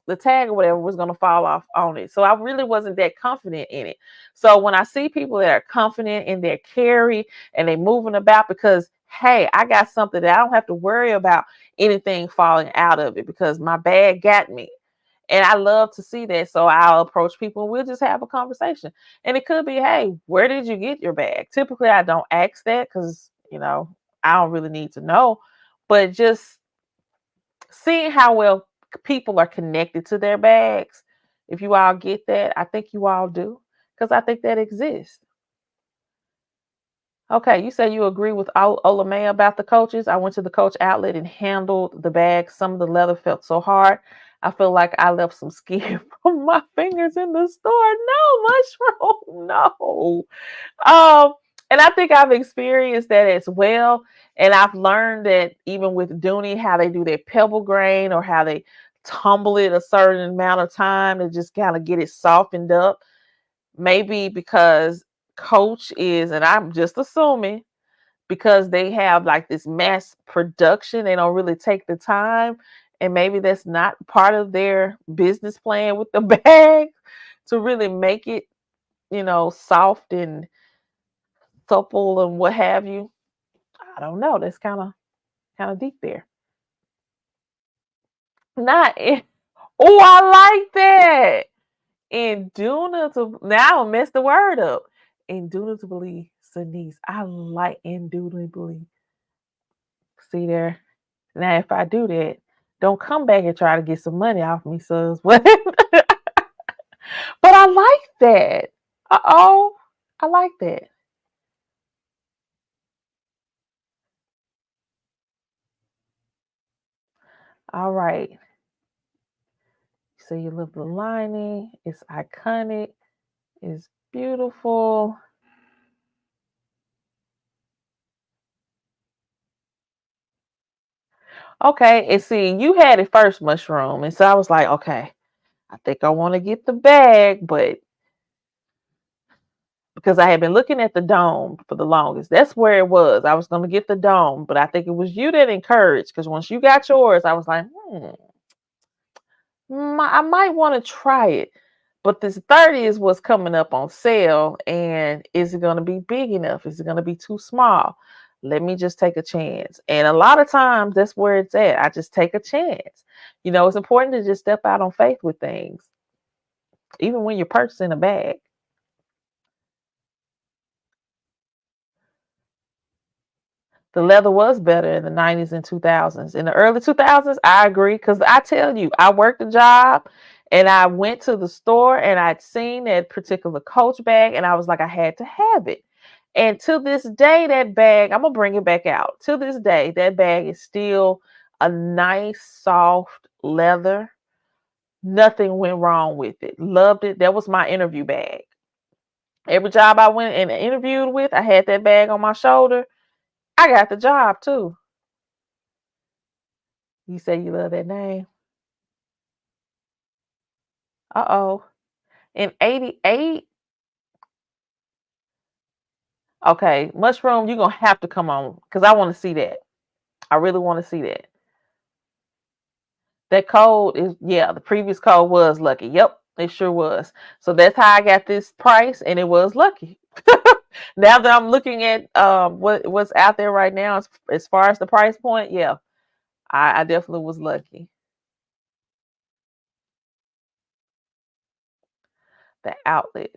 the tag or whatever was gonna fall off on it. So I really wasn't that confident in it. So when I see people that are confident in their carry and they moving about, because hey, I got something that I don't have to worry about anything falling out of it because my bag got me. And I love to see that. So I'll approach people and we'll just have a conversation. And it could be, hey, where did you get your bag? Typically, I don't ask that because, I don't really need to know. But just seeing how well people are connected to their bags, if you all get that, I think you all do, because I think that exists. Okay, you say you agree with Ola May about the coaches. I went to the Coach outlet and handled the bag. Some of the leather felt so hard. I feel like I left some skin from my fingers in the store. No, mushroom, no. Um, and I think I've experienced that as well. And I've learned that even with Dooney, how they do their pebble grain or how they tumble it a certain amount of time to just kind of get it softened up. Maybe because Coach is, and I'm just assuming, because they have like this mass production, they don't really take the time. And maybe that's not part of their business plan with the bag to really make it, soft and supple and what have you. I don't know. That's kind of deep there. Not it. Oh, I like that. Now I messed the word up. Indubitably, Denise. I like indubitably. See there. Now, if I do that, don't come back and try to get some money off me, sus. But I like that. Uh-oh. I like that. All right. So you love the lining. It's iconic. It's beautiful. Okay, and see, you had it first, Mushroom, and so I was like, okay, I think I want to get the bag, but because I had been looking at the dome for the longest, that's where it was. I was going to get the dome, but I think it was you that encouraged. Because once you got yours, I was like, I might want to try it. But this 30 is what's coming up on sale, and is it going to be big enough? Is it going to be too small? Let me just take a chance. And a lot of times that's where it's at. I just take a chance. It's important to just step out on faith with things, even when you're purchasing a bag. The leather was better in the 90s and 2000s. In the early 2000s, I agree, because I tell you, I worked a job and I went to the store and I'd seen that particular Coach bag and I was like, I had to have it. And to this day, that bag, I'm going to bring it back out. To this day, that bag is still a nice, soft leather. Nothing went wrong with it. Loved it. That was my interview bag. Every job I went and interviewed with, I had that bag on my shoulder. I got the job too. You say you love that name? Uh-oh. In 88? Okay, Mushroom, you're going to have to come on because I want to see that. I really want to see that. That code is, yeah, the previous code was lucky. Yep, it sure was. So that's how I got this price, and it was lucky. Now that I'm looking at what's out there right now, as far as the price point, yeah, I definitely was lucky. The outlet.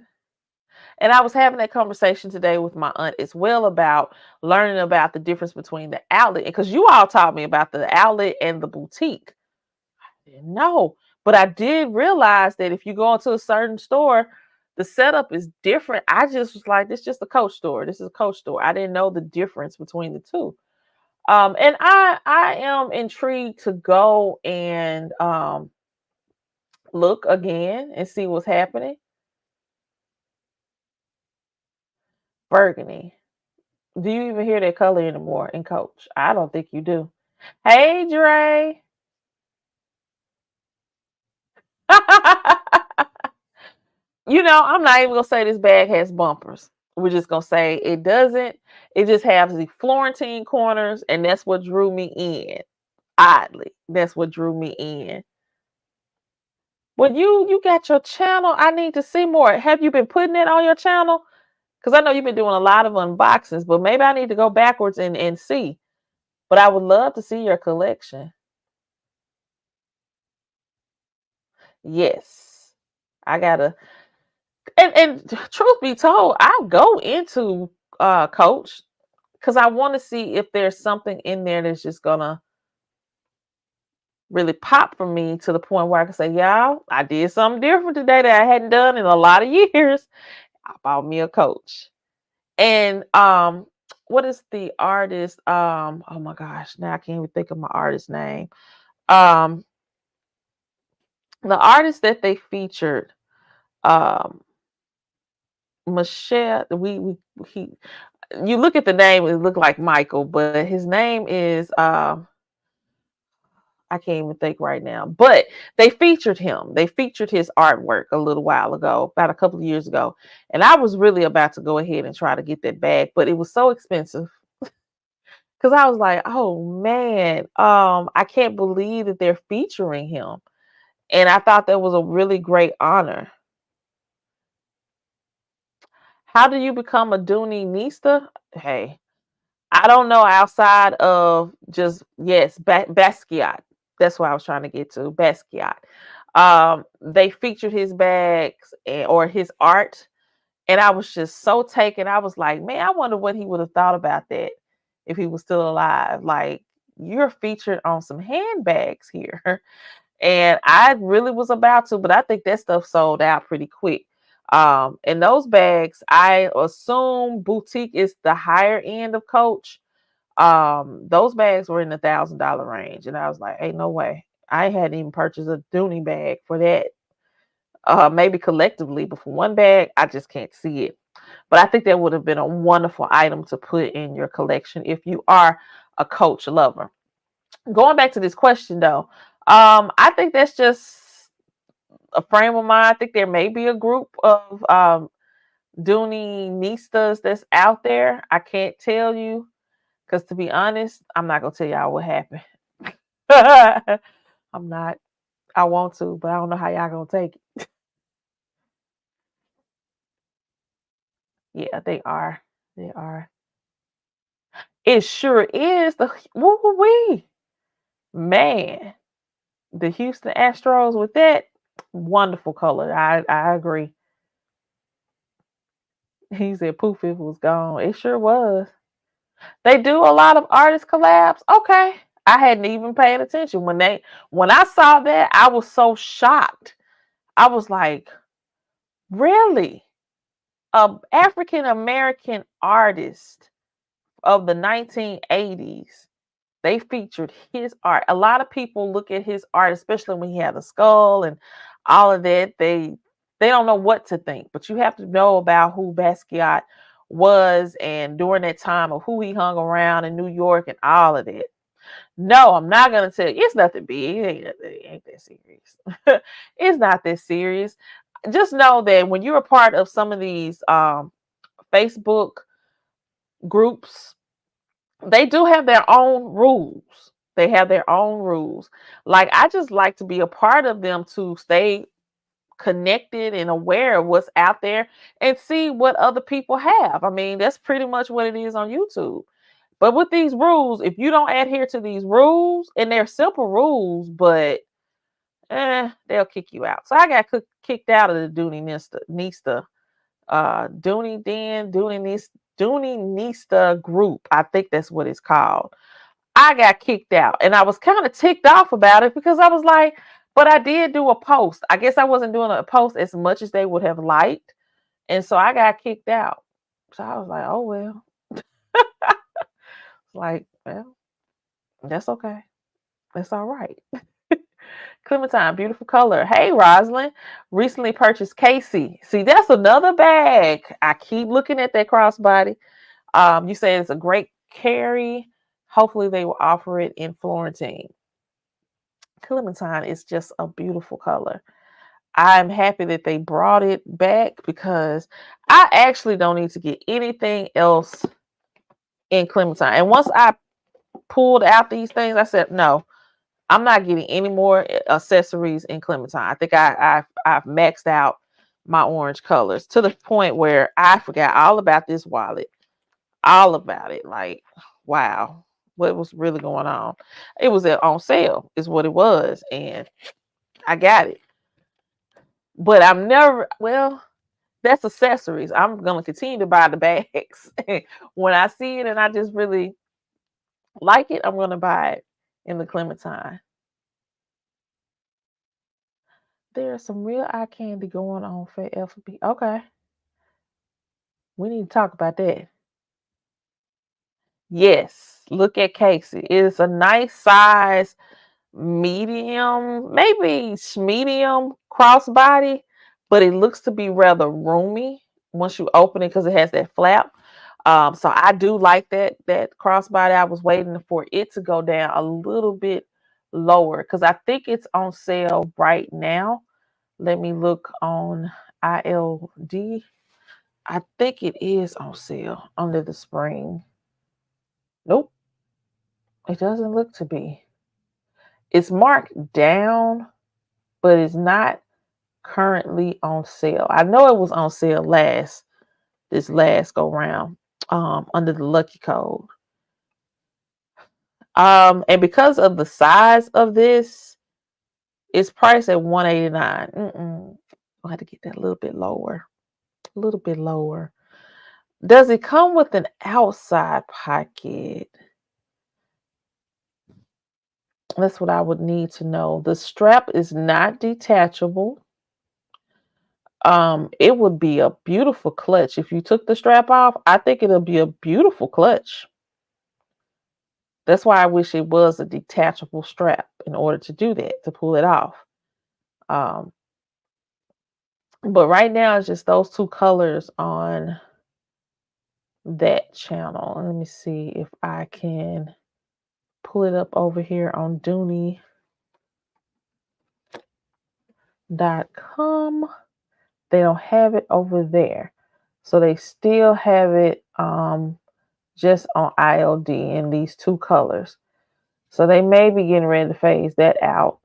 And I was having that conversation today with my aunt as well about learning about the difference between the outlet, because you all taught me about the outlet and the boutique. I didn't know, but I did realize that if you go into a certain store, the setup is different. I just was like, this is just a Coach store. This is a Coach store. I didn't know the difference between the two. And I am intrigued to go and look again and see what's happening. Burgundy. Do you even hear that color anymore in Coach? I don't think you do. Hey, Dre. I'm not even gonna say this bag has bumpers. We're just gonna say it doesn't. It just has the Florentine corners, and that's what drew me in. Oddly, that's what drew me in. But you got your channel. I need to see more. Have you been putting it on your channel? Because I know you've been doing a lot of unboxings, but maybe I need to go backwards and see. But I would love to see your collection. Yes. I gotta and truth be told, I go into Coach because I want to see if there's something in there that's just gonna really pop for me to the point where I can say, y'all, I did something different today that I hadn't done in a lot of years. I bought me a Coach. And what is the artist? Oh my gosh, now I can't even think of my artist name. Um the artist that they featured, um Michelle, we he you look at the name, it look like Michael, but his name is I can't even think right now. But they featured him. They featured his artwork a little while ago, about a couple of years ago. And I was really about to go ahead and try to get that bag, but it was so expensive. Because I was like, oh man, I can't believe that they're featuring him. And I thought that was a really great honor. How do you become a Dooney Nista? Hey, I don't know outside of just yes, Basquiat. That's what I was trying to get to. Basquiat. They featured his bags or his art, and I was just so taken. I was like, man, I wonder what he would have thought about that if he was still alive. Like, you're featured on some handbags here. And I really was about to, but I think that stuff sold out pretty quick. And those bags, I assume boutique is the higher end of Coach. Those bags were in the $1,000 range, and I was like, ain't no way. I hadn't even purchased a Dooney bag for that. Maybe collectively, but for one bag, I just can't see it. But I think that would have been a wonderful item to put in your collection if you are a Coach lover. Going back to this question though, I think that's just a frame of mind. I think there may be a group of Dooney Nistas that's out there. I can't tell you because, to be honest, I'm not gonna tell y'all what happened. I'm not. I want to, but I don't know how y'all gonna take it. Yeah, they are. They are. It sure is the woo-wee. Man, the Houston Astros with that wonderful color. I agree. He said poof, it was gone. It sure was. They do a lot of artist collabs. Okay. I hadn't even paid attention. When I saw that, I was so shocked. I was like, really? A African American artist of the 1980s. They featured his art. A lot of people look at his art, especially when he had a skull and all of that. They don't know what to think, but you have to know about who Basquiat was and during that time of who he hung around in New York and all of that. No, I'm not gonna tell you. It's nothing big. It ain't that serious. It's not that serious. Just know that when you're a part of some of these Facebook groups, they do have their own rules. They have their own rules. Like, I just like to be a part of them to stay connected and aware of what's out there and see what other people have. I mean, that's pretty much what it is on YouTube. But with these rules, if you don't adhere to these rules, and they're simple rules, but they'll kick you out. So I got kicked out of the Nista Dooney Nista group. I think that's what it's called. I got kicked out, and I was kind of ticked off about it because I was like, but I did do a post. I guess I wasn't doing a post as much as they would have liked, and so I got kicked out. So I was like, oh well. Like, well, that's okay. That's all right. Clementine, beautiful color. Hey, Rosalind, recently purchased Casey. See, that's another bag. I keep looking at that crossbody. You say it's a great carry. Hopefully, they will offer it in Florentine. Clementine is just a beautiful color. I'm happy that they brought it back because I actually don't need to get anything else in Clementine. And once I pulled out these things, I said, no, I'm not getting any more accessories in Clementine. I think I've maxed out my orange colors to the point where I forgot all about this wallet, all about it. Like, wow, what was really going on? It was on sale, is what it was, and I got it. But I'm never, well, that's accessories. I'm gonna continue to buy the bags when I see it and I just really like it. I'm gonna buy it in the Clementine. There's some real eye candy going on for FB. Okay. We need to talk about that. Yes. Look at Casey. It's a nice size, medium, maybe medium crossbody, but it looks to be rather roomy once you open it because it has that flap. So I do like that crossbody. I was waiting for it to go down a little bit lower because I think it's on sale right now. Let me look on ILD. I think it is on sale under the spring. Nope, it doesn't look to be. It's marked down, but it's not currently on sale. I know it was on sale this last go round under the lucky code. And because of the size of this, it's priced at $189. I'll have to get that a little bit lower. A little bit lower. Does it come with an outside pocket? That's what I would need to know. The strap is not detachable. It would be a beautiful clutch if you took the strap off. I think it'll be a beautiful clutch. That's why I wish it was a detachable strap in order to do that, to pull it off. Um, but right now it's just those two colors on that channel. Let me see if I can pull it up over here on Dooney.com. They don't have it over there. So they still have it just on ILD in these two colors. So they may be getting ready to phase that out.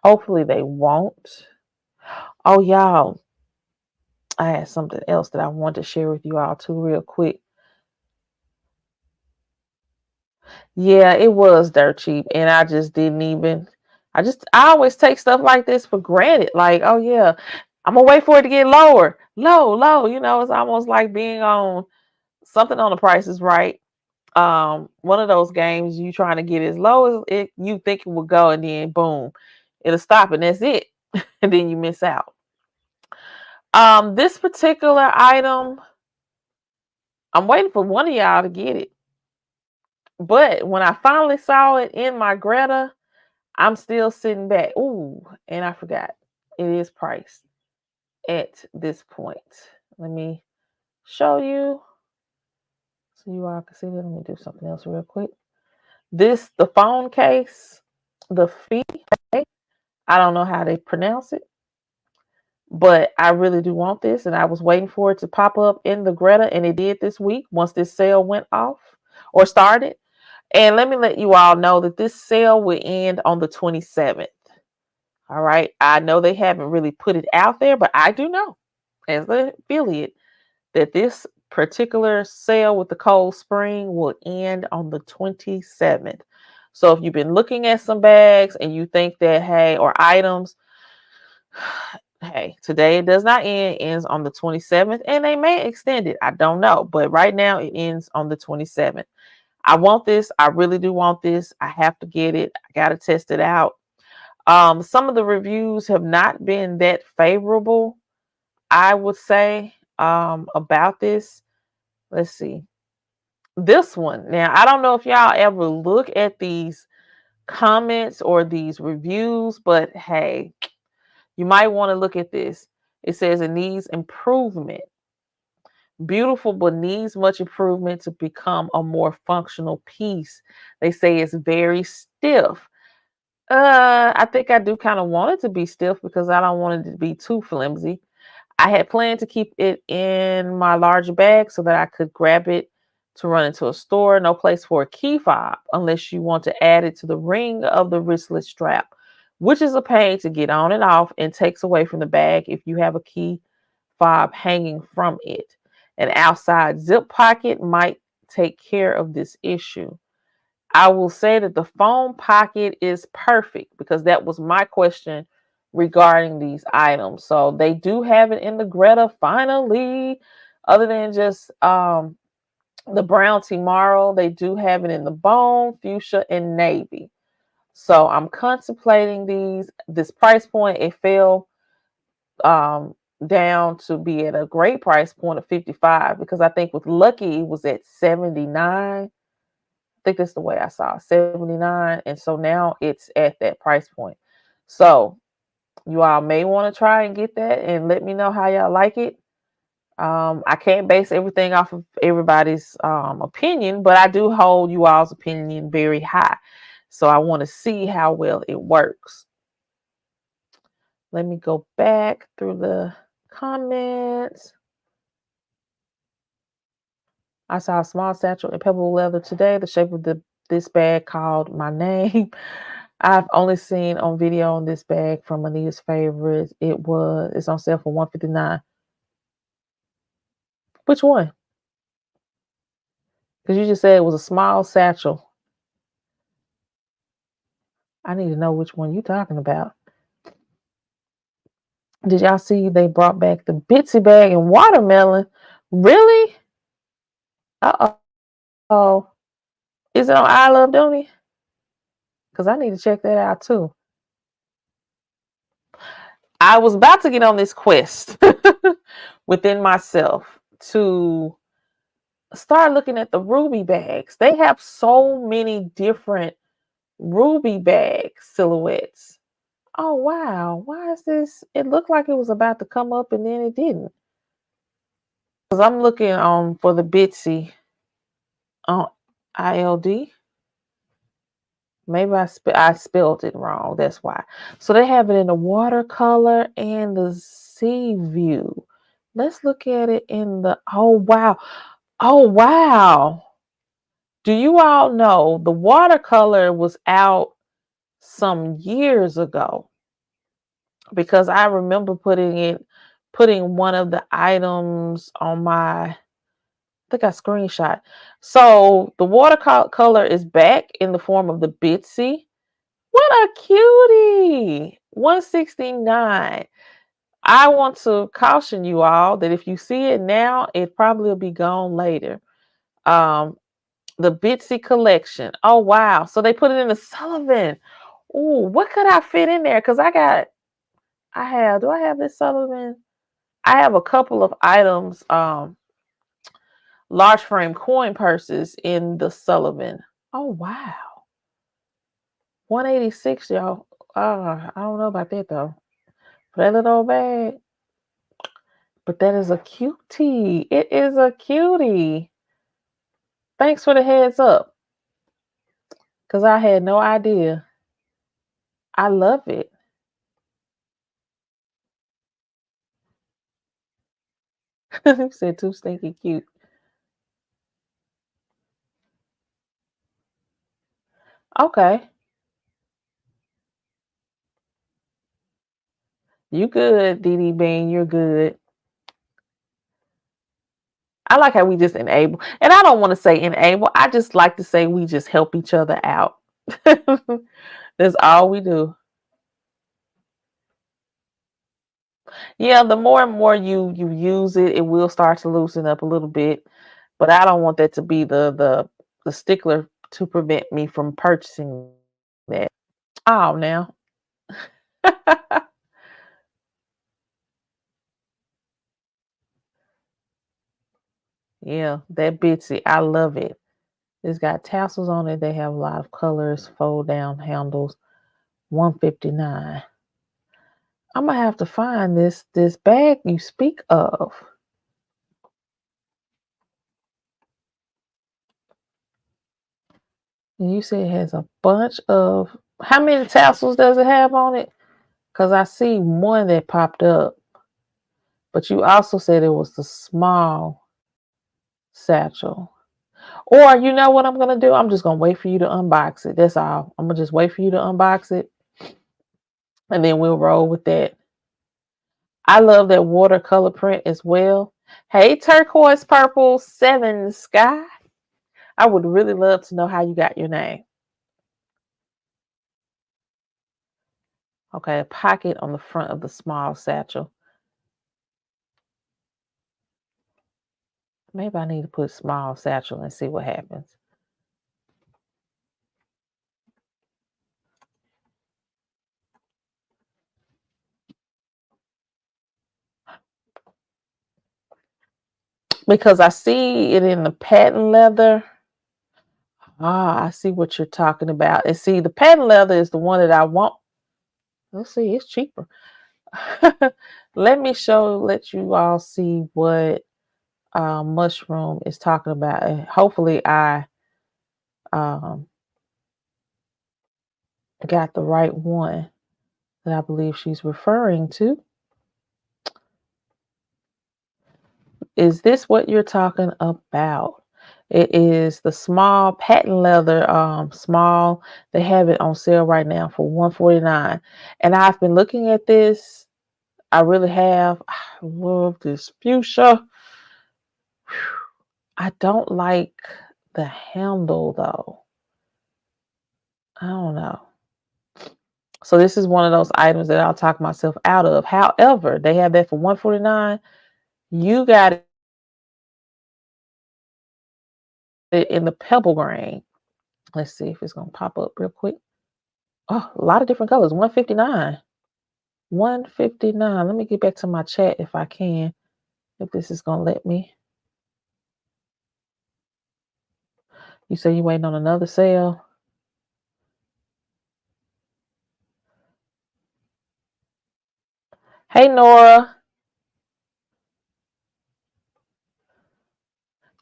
Hopefully they won't. Oh, y'all, I had something else that I wanted to share with you all too real quick. Yeah, it was dirt cheap, and I just didn't even. I always take stuff like this for granted. Like, oh yeah, I'm gonna wait for it to get lower, low. It's almost like being on something on the Price is Right. One of those games you trying to get as low as you think it will go, and then boom, it'll stop, and that's it, and then you miss out. This particular item, I'm waiting for one of y'all to get it. But when I finally saw it in my Greta, I'm still sitting back. Ooh, and I forgot. It is priced at this point. Let me show you so you all can see that. Let me do something else real quick. The phone case, the fee, I don't know how they pronounce it, but I really do want this, and I was waiting for it to pop up in the Greta, and it did this week once this sale went off or started. And let me let you all know that this sale will end on the 27th. All right. I know they haven't really put it out there, but I do know as an affiliate that this particular sale with the Cold Spring will end on the 27th. So if you've been looking at some bags and you think that, hey, or items, hey, today it does not end, it ends on the 27th, and they may extend it. I don't know. But right now it ends on the 27th. I want this. I really do want this. I have to get it. I got to test it out. Some of the reviews have not been that favorable, I would say, about this. Let's see. This one. Now, I don't know if y'all ever look at these comments or these reviews, but hey, you might want to look at this. It says it needs improvement. Beautiful, but needs much improvement to become a more functional piece. They say it's very stiff. I think I do kind of want it to be stiff because I don't want it to be too flimsy. I had planned to keep it in my larger bag so that I could grab it to run into a store. No place for a key fob unless you want to add it to the ring of the wristlet strap, which is a pain to get on and off and takes away from the bag if you have a key fob hanging from it. An outside zip pocket might take care of this issue. I will say that the phone pocket is perfect because that was my question regarding these items. So they do have it in the Greta finally, other than just the brown tomorrow, they do have it in the bone, fuchsia, and navy. So I'm contemplating this price point. It fell down to be at a great price point of 55 because I think with Lucky it was at 79. I think that's the way I saw 79, and so now it's at that price point. So you all may want to try and get that and let me know how y'all like it. I can't base everything off of everybody's opinion, but I do hold you all's opinion very high. So I want to see how well it works. Let me go back through the comments. I saw a small satchel in Pebble leather today, the shape of this bag called my name. I've only seen on video on this bag from Anita's favorites. It's on sale for $159. Which one? Because you just said it was a small satchel. I need to know which one you're talking about. Did y'all see they brought back the Bitsy bag and watermelon? Really? Uh-oh. Is it on I Love Dooney? Because I need to check that out too. I was about to get on this quest within myself to start looking at the ruby bags. They have so many different ruby bag silhouettes. Oh wow, why is this? It looked like it was about to come up and then it didn't. Because I'm looking for the Bitsy on ILD. Maybe I spelled it wrong. That's why. So they have it in the watercolor and the sea view. Let's look at it in the, oh wow. Oh wow. Do you all know the watercolor was out some years ago? Because I remember putting one of the items on my, I think I screenshot. So the watercolor is back in the form of the Bitsy. What a cutie! 169. I want to caution you all that if you see it now, it probably will be gone later. Um, the Bitsy collection. Oh wow! So they put it in the Sullivan. Ooh, what could I fit in there? Because do I have this Sullivan? I have a couple of items, large frame coin purses in the Sullivan. Oh wow. 186, y'all. I don't know about that though. For that little old bag. But that is a cutie. It is a cutie. Thanks for the heads up. Because I had no idea. I love it. You said too stinky cute. Okay. You good, Dee Dee Bean. You're good. I like how we just enable. And I don't want to say enable. I just like to say we just help each other out. That's all we do. Yeah, the more and more you use it, it will start to loosen up a little bit. But I don't want that to be the stickler to prevent me from purchasing that. Oh, now. Yeah, that Bitsy, I love it. It's got tassels on it. They have a lot of colors, fold down handles. 159. I'm gonna have to find this bag you speak of. And you say it has a bunch of, how many tassels does it have on it? Because I see one that popped up. But you also said it was the small satchel. Or you know what I'm gonna do? I'm just gonna wait for you to unbox it. That's all. I'm gonna just wait for you to unbox it, and then we'll roll with that. I love that watercolor print as well. Hey, turquoise purple 7 sky. I would really love to know how you got your name. Okay, a pocket on the front of the small satchel. Maybe I need to put small satchel and see what happens. Because I see it in the patent leather. Ah, I see what you're talking about. And see, the patent leather is the one that I want. Let's see, it's cheaper. Let you all see what Mushroom is talking about. And hopefully I um, got the right one that I believe she's referring to. Is this what you're talking about? It is the small patent leather, small. They have it on sale right now for $149. And I've been looking at this. I really have. I love this fuchsia. I don't like the handle though. I don't know. So this is one of those items that I'll talk myself out of. However, they have that for $149. You got it in the pebble grain. Let's see if it's gonna pop up real quick. Oh, a lot of different colors. 159. 159. Let me get back to my chat if I can. If this is gonna let me. You say you waiting on another sale? Hey, Nora.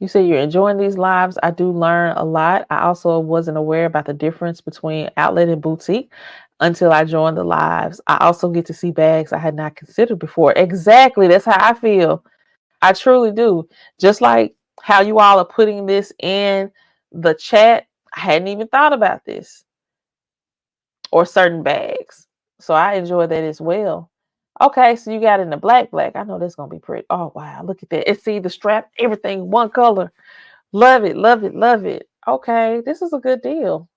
You say you're enjoying these lives. I do learn a lot. I also wasn't aware about the difference between outlet and boutique until I joined the lives. I also get to see bags I had not considered before. Exactly. That's how I feel. I truly do. Just like how you all are putting this in the chat, I hadn't even thought about this or certain bags. So I enjoy that as well. Okay, so you got it in the black. I know that's gonna be pretty. Oh wow, look at that. It's see the strap, everything, one color. Love it, love it, love it. Okay, this is a good deal.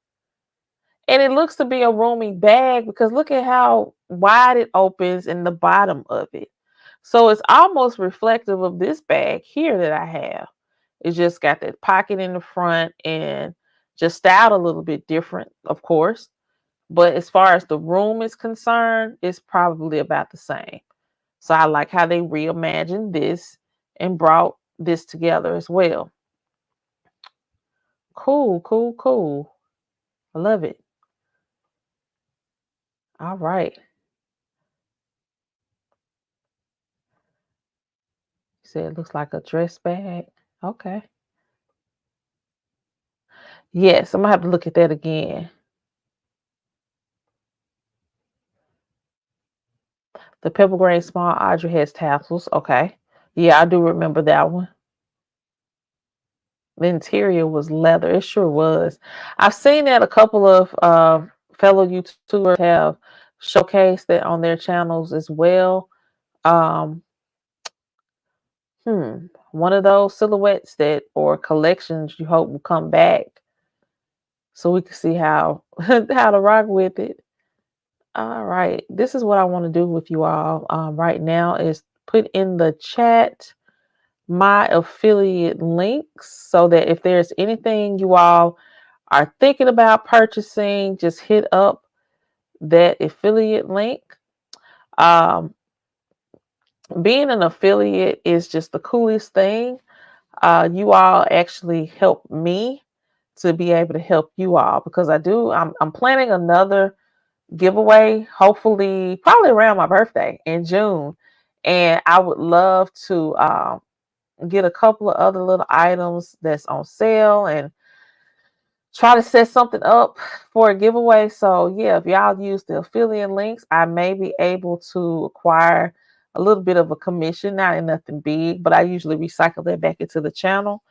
And it looks to be a roomy bag because look at how wide it opens in the bottom of it. So it's almost reflective of this bag here that I have. It's just got that pocket in the front and just styled a little bit different, of course. But as far as the room is concerned, it's probably about the same. So I like how they reimagined this and brought this together as well. Cool, cool, cool. I love it. All right. You said it looks like a dress bag. Okay. Yes, I'm gonna have to look at that again. The pebble grain small Audrey has tassels. Okay. Yeah, I do remember that one. The interior was leather. It sure was. I've seen that a couple of fellow YouTubers have showcased that on their channels as well. Um, one of those silhouettes that or collections you hope will come back so we can see how how to rock with it. All right, this is what I want to do with you all right now is put in the chat my affiliate links so that if there's anything you all are thinking about purchasing, just hit up that affiliate link. Um, being an affiliate is just the coolest thing. You all actually help me to be able to help you all because I'm planning another giveaway, hopefully probably around my birthday in June. And I would love to get a couple of other little items that's on sale and try to set something up for a giveaway. So yeah, if y'all use the affiliate links, I may be able to acquire a little bit of a commission, not in nothing big, but I usually recycle that back into the channel.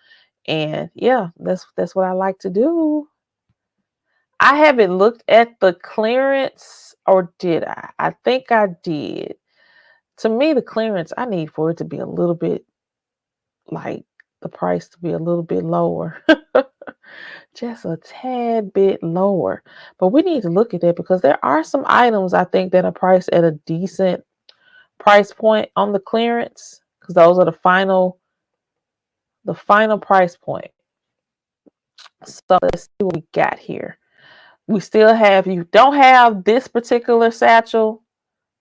And yeah, that's what I like to do. I haven't looked at the clearance, or did I? I think I did. To me, the clearance, I need for it to be a little bit like the price to be a little bit lower. Just a tad bit lower. But we need to look at that because there are some items I think that are priced at a decent price point on the clearance because those are the final price point. So let's see what we got here. We still have, you don't have this particular satchel,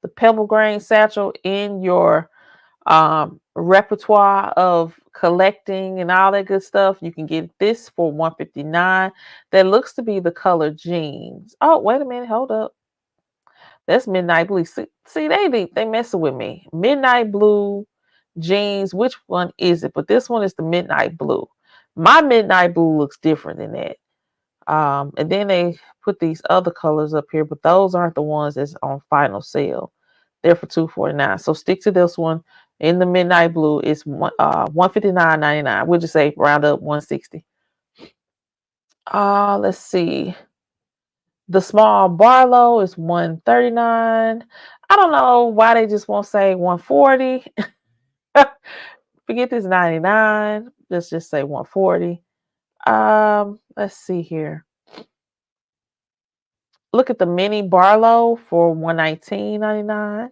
the pebble grain satchel in your repertoire of collecting and all that good stuff, you can get this for $159. That looks to be the color jeans. Oh, wait a minute, hold up. That's midnight blue. See, they messing with me. Midnight blue jeans. Which one is it? But this one is the midnight blue. My midnight blue looks different than that. And then they put these other colors up here, but those aren't the ones that's on final sale. They're for $249. So stick to this one. In the midnight blue, it's $159.99. We'll just say round up 160. Let's see. The small Barlow is 139. I don't know why they just won't say 140. Forget this 99. Let's just say 140. Let's see here. Look at the mini Barlow for $119.99.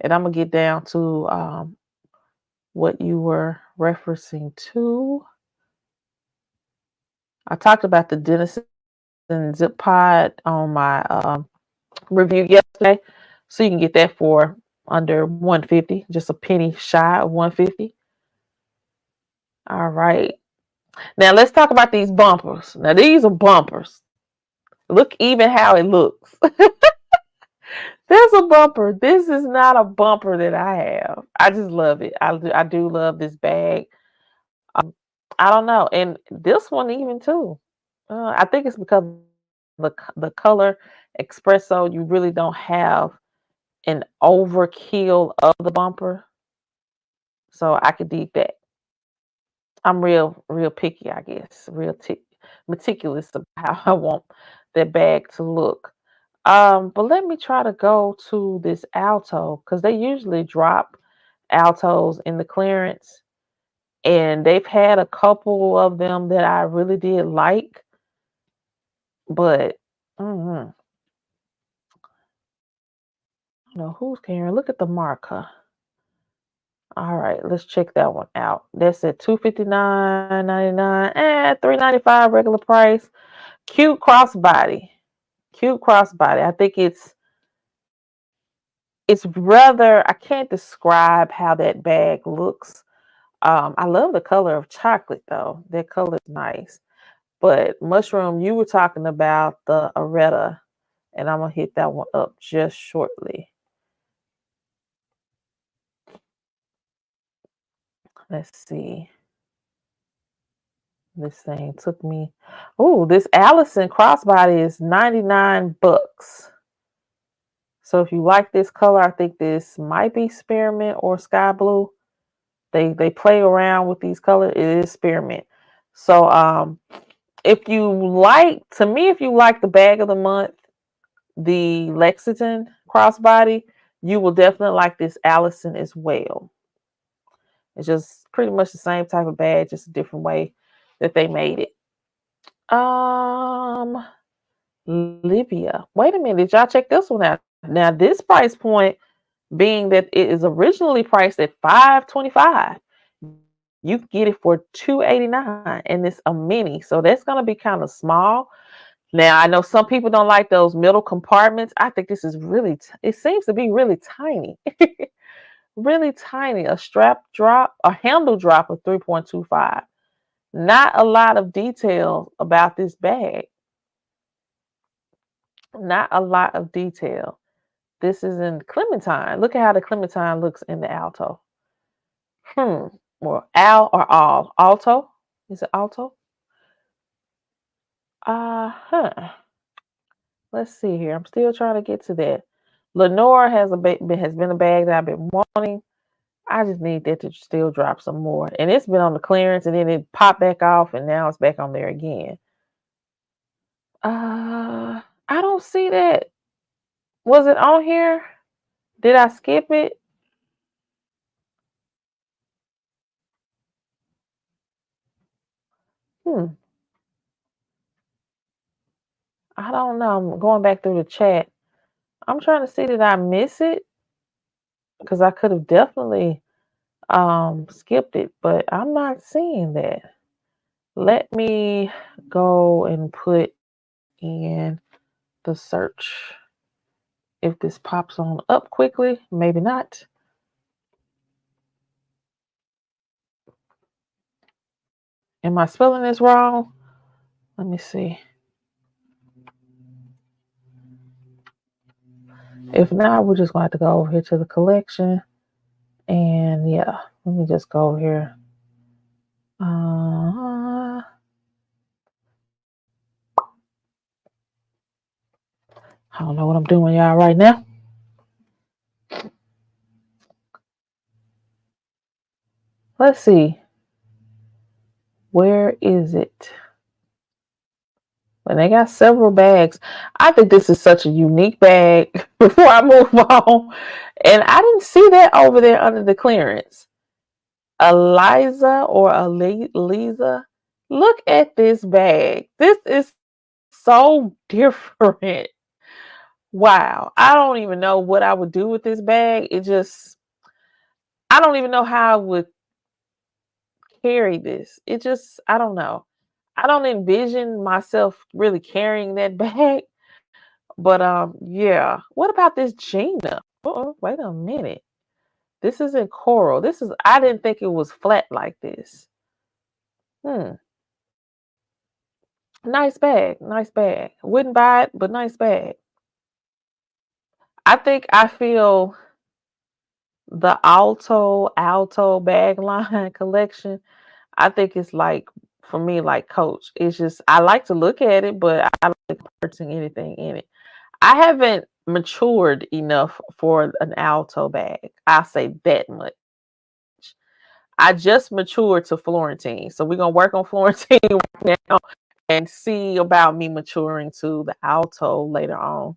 And I'm gonna get down to what you were referencing to. I talked about the Denizen Zip Pod on my review yesterday, so you can get that for under 150, just a penny shy of 150. All right. Now let's talk about these bumpers. Now these are bumpers. Look even how it looks. There's a bumper. This is not a bumper that I have. I just love it. I do love this bag. I don't know. And this one even too. I think it's because the color espresso, you really don't have an overkill of the bumper. So I could dig that. I'm real picky, I guess. Meticulous about how I want that bag to look. But let me try to go to this alto because they usually drop altos in the clearance, and they've had a couple of them that I really did like, but mm, I don't know who's caring. Look at the marker. All right, let's check that one out. That's at $259.99 and $395 regular price. Cute crossbody. Cute crossbody. I think it's rather, I can't describe how that bag looks. I love the color of chocolate though. That color is nice. But Mushroom, you were talking about the Areta, and I'm gonna hit that one up just shortly. Let's see. This thing took me. Oh, this Allison crossbody is 99 bucks. So if you like this color, I think this might be spearmint or sky blue. They play around with these colors. It is spearmint. So if you like, to me, if you like the bag of the month, the Lexington crossbody, you will definitely like this Allison as well. It's just pretty much the same type of bag, just a different way that they made it. Livia. Wait a minute, did y'all check this one out? Now this price point, being that it is originally priced at $525, you can get it for $289, and it's a mini, so that's gonna be kind of small. Now I know some people don't like those middle compartments. I think this is really. It seems to be really tiny, really tiny. A strap drop, a handle drop of 3.25. Not a lot of detail about this bag. Not a lot of detail. This is in Clementine. Look at how the Clementine looks in the alto. Or al or all. Alto? Is it alto? Uh-huh. Let's see here. I'm still trying to get to that. Lenore has been a bag that I've been wanting. I just need that to still drop some more. And it's been on the clearance, and then it popped back off, and now it's back on there again. I don't see that. Was it on here? Did I skip it? Hmm. I don't know. I'm going back through the chat. I'm trying to see, did I miss it? Because I could have definitely skipped it, but I'm not seeing that. Let me go and put in the search. If this pops on up quickly, maybe not. Am I spelling this wrong? Let me see. If not, we're just going to have to go over here to the collection. And yeah, let me just go over here. I don't know what I'm doing, y'all, right now. Let's see. Where is it? And they got several bags. I think this is such a unique bag before I move on. And I didn't see that over there under the clearance. Eliza or Eliza. Look at this bag. This is so different. Wow. I don't even know what I would do with this bag. I don't even know how I would carry this. I don't know. I don't envision myself really carrying that bag. But yeah. What about this Gina? Wait a minute. This is in coral. I didn't think it was flat like this. Hmm. Nice bag, nice bag. Wouldn't buy it, but nice bag. I think I feel the Alto bag line collection. I think it's like for me like Coach. It's just I like to look at it, but I don't like purchasing anything in it. I haven't matured enough for an Alto bag. I'll say that much. I just matured to Florentine. So we're gonna work on Florentine right now and see about me maturing to the Alto later on.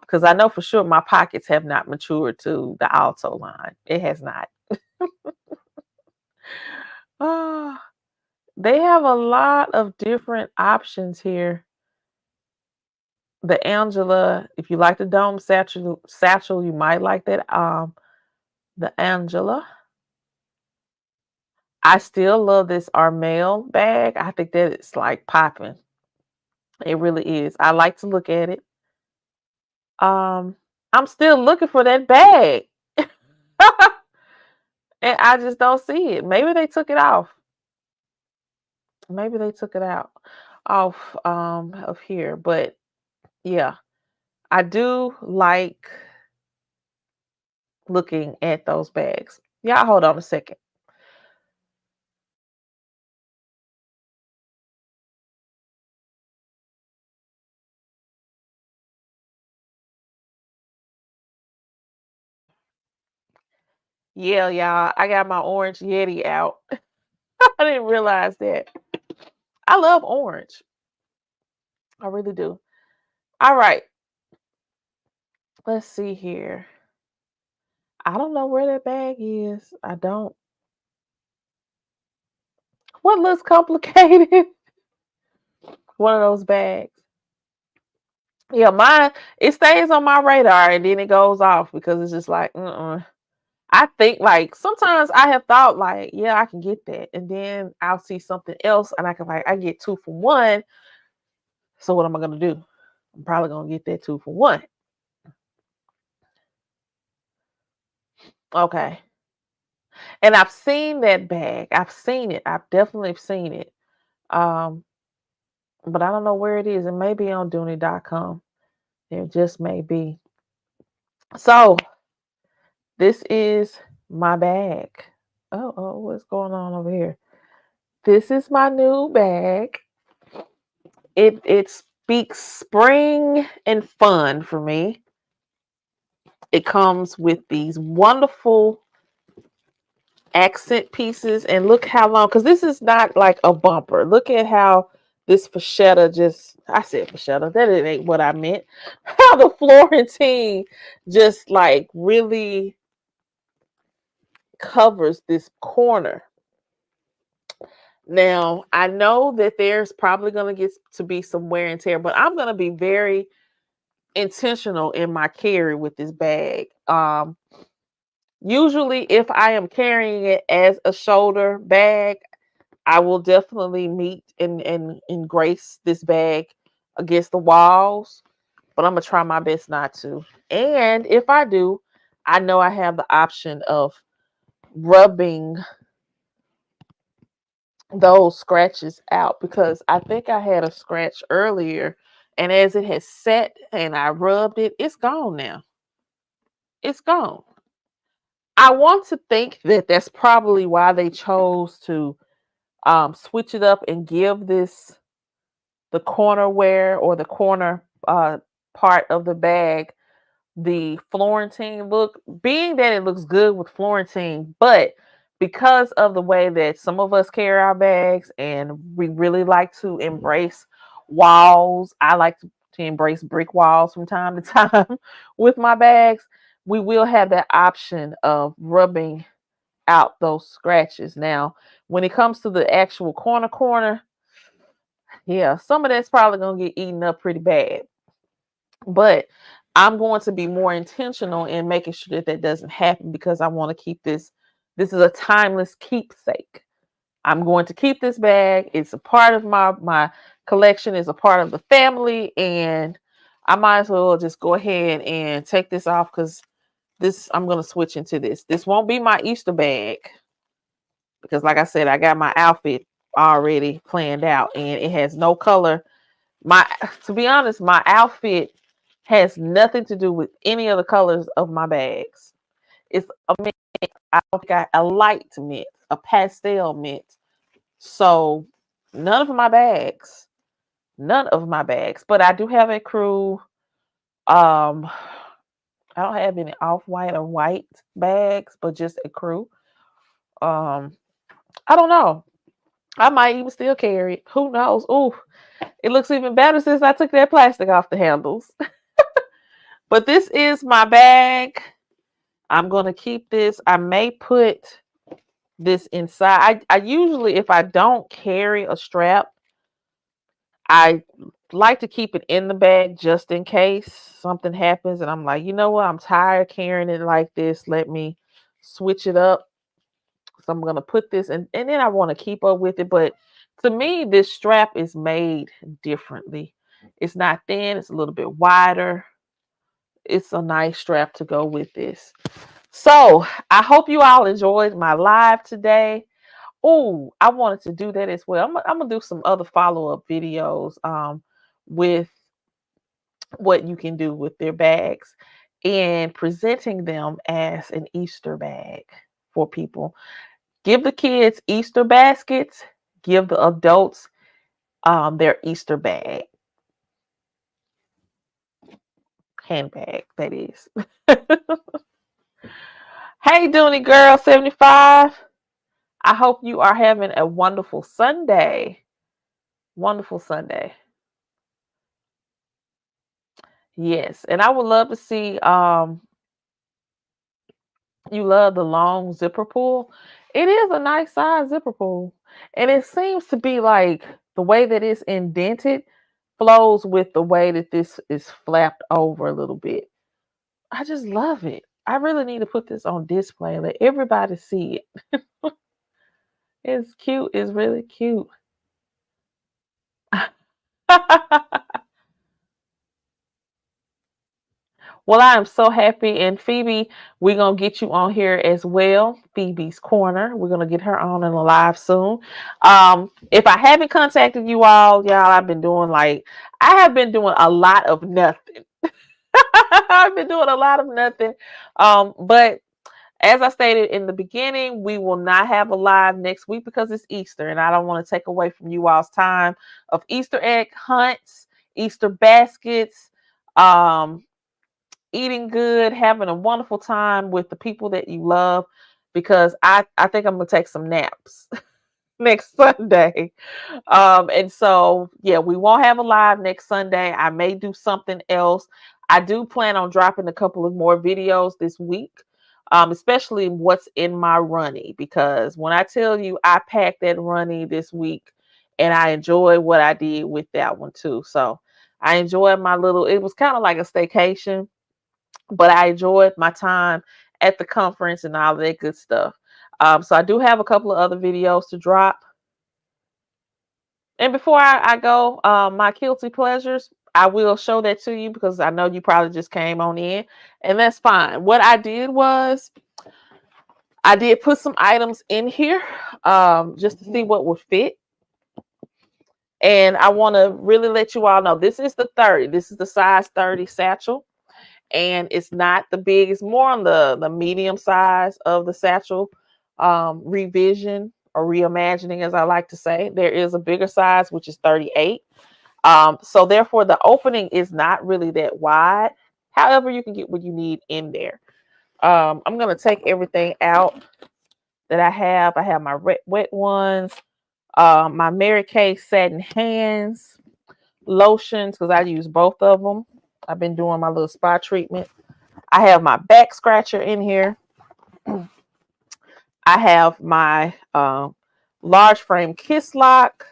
Because I know for sure my pockets have not matured to the Alto line. It has not. Ah, they have a lot of different options here. The Angela, if you like the dome satchel, you might like that. The Angela. I still love this Armel bag. I think that it's like popping. It really is. I like to look at it. Um, I'm still looking for that bag. And I just don't see it. Maybe they took it off. Maybe they took it out off of here. But yeah, I do like looking at those bags. Yeah, hold on a second. Yeah, y'all, I got my orange Yeti out. I didn't realize that. I love orange. I really do. All right, let's see here. I don't know where that bag is. I don't. What looks complicated? One of those bags. Yeah, mine, it stays on my radar and then it goes off because it's just like, I think like sometimes I have thought like, yeah, I can get that. And then I'll see something else and I can like, I get 2 for 1. So what am I gonna do? I'm probably gonna get that 2 for 1. Okay. And I've seen that bag. I've seen it. I've definitely seen it. Um, but I don't know where it is. It may be on Dooney.com. It just may be. So this is my bag. Oh, what's going on over here? This is my new bag. It speaks spring and fun for me. It comes with these wonderful accent pieces, and look how long, because this is not like a bumper. Look at how this fascetta just, I said fascetta, that it ain't what I meant. How the Florentine just like really covers this corner. Now, I know that there's probably going to get to be some wear and tear, but I'm going to be very intentional in my carry with this bag. Usually, if I am carrying it as a shoulder bag, I will definitely meet and grace this bag against the walls, but I'm gonna try my best not to. And if I do, I know I have the option of rubbing those scratches out because I think I had a scratch earlier, and as it has set and I rubbed it, it's gone now. It's gone. I want to think that that's probably why they chose to switch it up and give this the corner wear or the corner part of the bag the Florentine look, being that it looks good with Florentine, but because of the way that some of us carry our bags and we really like to embrace walls, I like to embrace brick walls from time to time with my bags. We will have that option of rubbing out those scratches. Now, when it comes to the actual corner, yeah, some of that's probably gonna get eaten up pretty bad. But I'm going to be more intentional in making sure that that doesn't happen because I want to keep this. This is a timeless keepsake. I'm going to keep this bag. It's a part of my collection. It's a part of the family, and I might as well just go ahead and take this off because this I'm going to switch into this. This won't be my Easter bag because, like I said, I got my outfit already planned out, and it has no color. To be honest, my outfit has nothing to do with any of the colors of my bags. It's a mint. I got a light mint, a pastel mint. So none of my bags, but I do have a crew. Um, I don't have any off-white or white bags, but just a crew. Um, I don't know. I might even still carry it. Who knows? Ooh, it looks even better since I took that plastic off the handles. But this is my bag. I'm going to keep this. I may put this inside. I usually, if I don't carry a strap, I like to keep it in the bag just in case something happens. And I'm like, you know what? I'm tired carrying it like this. Let me switch it up. So I'm going to put this in, and then I want to keep up with it. But to me, this strap is made differently. It's not thin. It's a little bit wider. It's a nice strap to go with this. So I hope you all enjoyed my live today. Oh, I wanted to do that as well. I'm gonna do some other follow-up videos with what you can do with their bags and presenting them as an Easter bag for people. Give the kids Easter baskets, give the adults their Easter bag. Handbag, that is. Hey, Dooney Girl 75. I hope you are having a wonderful Sunday. Wonderful Sunday. Yes, and I would love to see you love the long zipper pull. It is a nice size zipper pull. And it seems to be like the way that it's indented flows with the way that this is flapped over a little bit. I just love it. I really need to put this on display and let everybody see it. It's cute. It's really cute. Well, I am so happy. And Phoebe, we're going to get you on here as well. Phoebe's Corner. We're going to get her on in the live soon. If I haven't contacted you all, y'all, I have been doing a lot of nothing. I've been doing a lot of nothing. But as I stated in the beginning, we will not have a live next week because it's Easter. And I don't want to take away from you all's time of Easter egg hunts, Easter baskets, eating good, having a wonderful time with the people that you love, because I think I'm going to take some naps next Sunday. And so, yeah, we won't have a live next Sunday. I may do something else. I do plan on dropping a couple of more videos this week, especially what's in my runny, because when I tell you I packed that runny this week and I enjoyed what I did with that one too. So I enjoyed it was kind of like a staycation, but I enjoyed my time at the conference and all that good stuff. So I do have a couple of other videos to drop. And before I go, my guilty pleasures, I will show that to you because I know you probably just came on in, and that's fine. What I did was I did put some items in here just to see what would fit. And I want to really let you all know this is the 30. This is the size 30 satchel. And it's not the big, it's more on the medium size of the satchel revision or reimagining, as I like to say. There is a bigger size, which is 38. So therefore the opening is not really that wide. However, you can get what you need in there. I'm going to take everything out that I have. I have my wet ones, my Mary Kay satin hands, lotions, because I use both of them. I've been doing my little spa treatment. I have my back scratcher in here. I have my large frame kiss lock.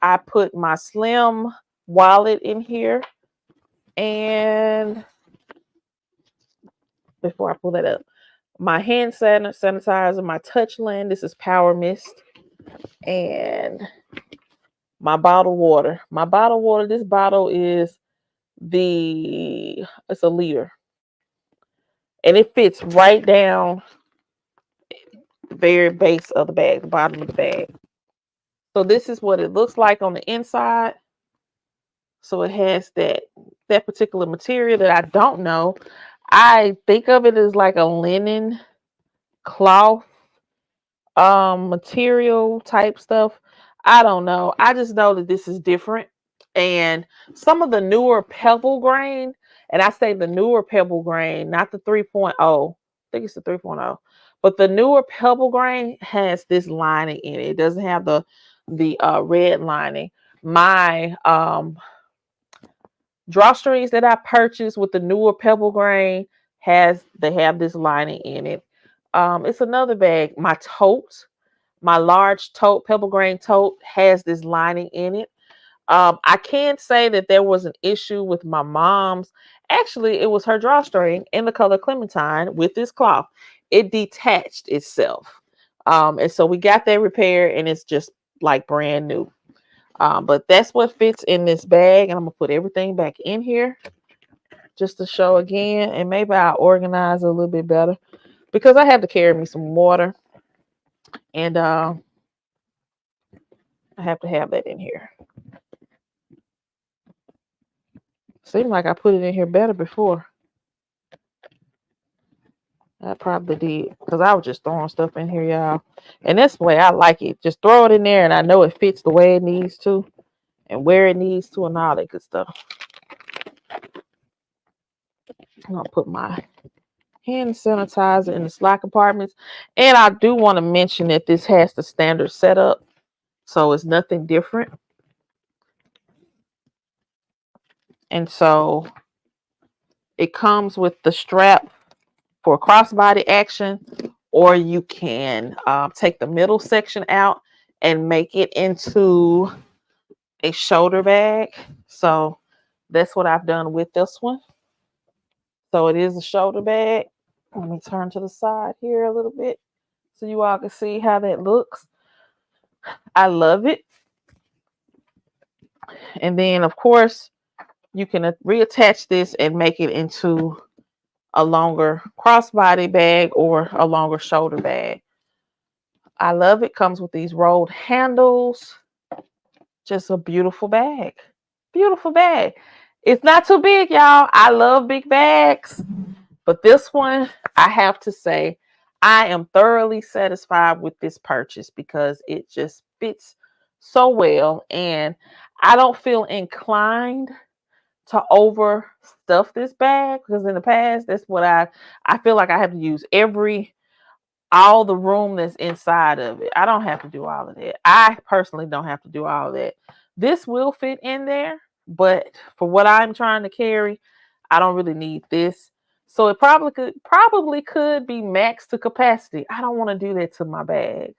I put my slim wallet in here. And before I pull that up, my hand sanitizer, my Touchland. This is Power Mist. And my bottled water. My bottled water, this bottle is it's a liter. And it fits right down the very base of the bag, the bottom of the bag. So this is what it looks like on the inside. So it has that particular material that I don't know. I think of it as like a linen cloth material type stuff. I don't know. I just know that this is different. And some of the newer pebble grain, and I say the newer pebble grain, not the 3.0. I think it's the 3.0. But the newer pebble grain has this lining in it. It doesn't have the red lining. My drawstrings that I purchased with the newer pebble grain they have this lining in it. It's another bag. My large tote, pebble grain tote, has this lining in it. I can't say that there was an issue with my mom's. Actually, it was her drawstring in the color Clementine with this cloth. It detached itself. And so we got that repaired and it's just like brand new. But that's what fits in this bag. And I'm going to put everything back in here just to show again. And maybe I'll organize a little bit better because I have to carry me some water. And I have to have that in here. Seemed like I put it in here better before. I probably did because I was just throwing stuff in here, y'all. And that's the way I like it. Just throw it in there and I know it fits the way it needs to and where it needs to and all that good stuff. I'm going to put my hand sanitizer in the slide compartments. And I do want to mention that this has the standard setup. So it's nothing different. And so it comes with the strap for crossbody action, or you can take the middle section out and make it into a shoulder bag. So that's what I've done with this one. So it is a shoulder bag. Let me turn to the side here a little bit so you all can see how that looks. I love it. And then, of course, you can reattach this and make it into a longer crossbody bag or a longer shoulder bag. I love it. Comes with these rolled handles. Just a beautiful bag. Beautiful bag. It's not too big, y'all. I love big bags. But this one, I have to say, I am thoroughly satisfied with this purchase because it just fits so well. And I don't feel inclined to overstuff this bag because in the past, that's what I feel like I have to use all the room that's inside of it. I don't have to do all of that. I personally don't have to do all of that. This will fit in there, but for what I'm trying to carry, I don't really need this. So it probably could be max to capacity. I don't want to do that to my bag.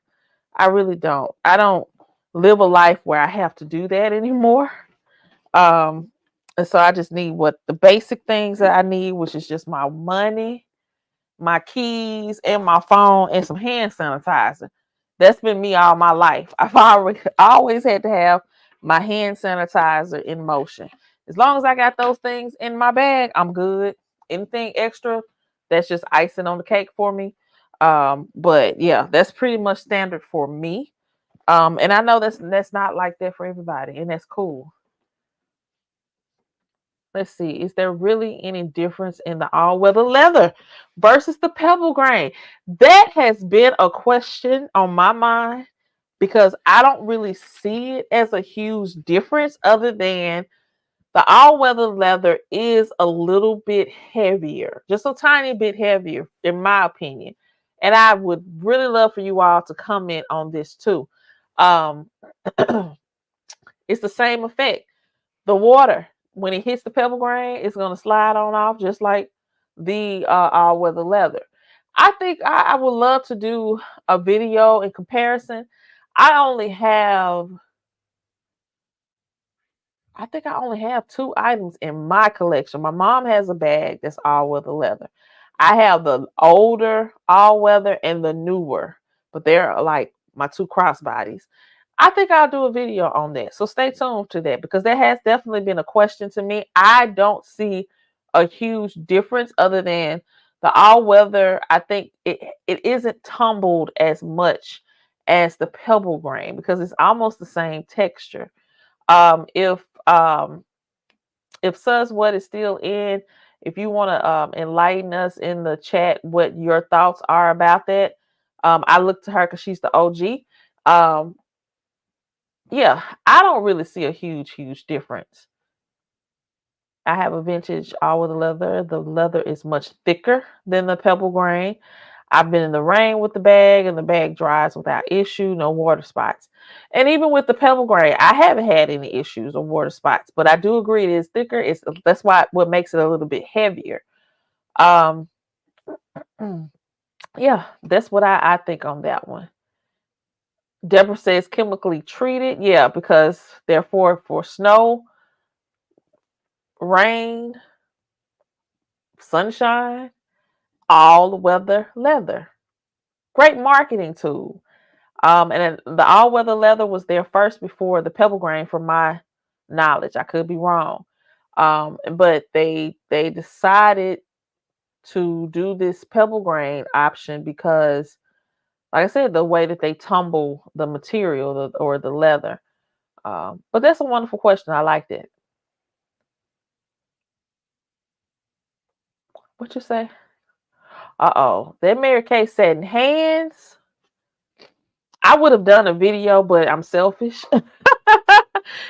I really don't. I don't live a life where I have to do that anymore. And so I just need what the basic things that I need, which is just my money, my keys, and my phone, and some hand sanitizer. That's been me all my life. I've always had to have my hand sanitizer in motion. As long as I got those things in my bag, I'm good. Anything extra, that's just icing on the cake for me. But yeah, that's pretty much standard for me. And I know that's not like that for everybody, and that's cool. Let's see, is there really any difference in the all-weather leather versus the pebble grain? That has been a question on my mind because I don't really see it as a huge difference other than the all-weather leather is a little bit heavier, just a tiny bit heavier, in my opinion. And I would really love for you all to comment on this too. Um, it's the same effect. The water, when it hits the pebble grain, it's going to slide on off just like the all-weather leather. I think I would love to do a video in comparison. I think I only have two items in my collection. My mom has a bag that's all-weather leather. I have the older all-weather and the newer, but they're like my two crossbodies. I think I'll do a video on that. So stay tuned to that because that has definitely been a question to me. I don't see a huge difference other than the all-weather. I think it isn't tumbled as much as the Pebble grain because it's almost the same texture. Um, if um, if Sus what is still in, if you want to enlighten us in the chat what your thoughts are about that, I look to her because she's the OG. Um, yeah, I don't really see a huge difference. I have a vintage all with leather. The leather is much thicker than the Pebble grain. I've been in the rain with the bag, and the bag dries without issue, no water spots. And even with the Pebble grain, I haven't had any issues or water spots. But I do agree it is thicker. That's why what makes it a little bit heavier. Um, yeah, that's what I think on that one. Deborah says chemically treated. Yeah, because therefore for snow, rain, sunshine, all weather leather. Great marketing tool. And the all weather leather was there first before the Pebble grain, from my knowledge. I could be wrong. But they decided to do this Pebble grain option because, like I said, the way that they tumble the material or the leather. But that's a wonderful question. I liked it. What you say? Uh-oh. That Mary Kay satin hands. I would have done a video, but I'm selfish.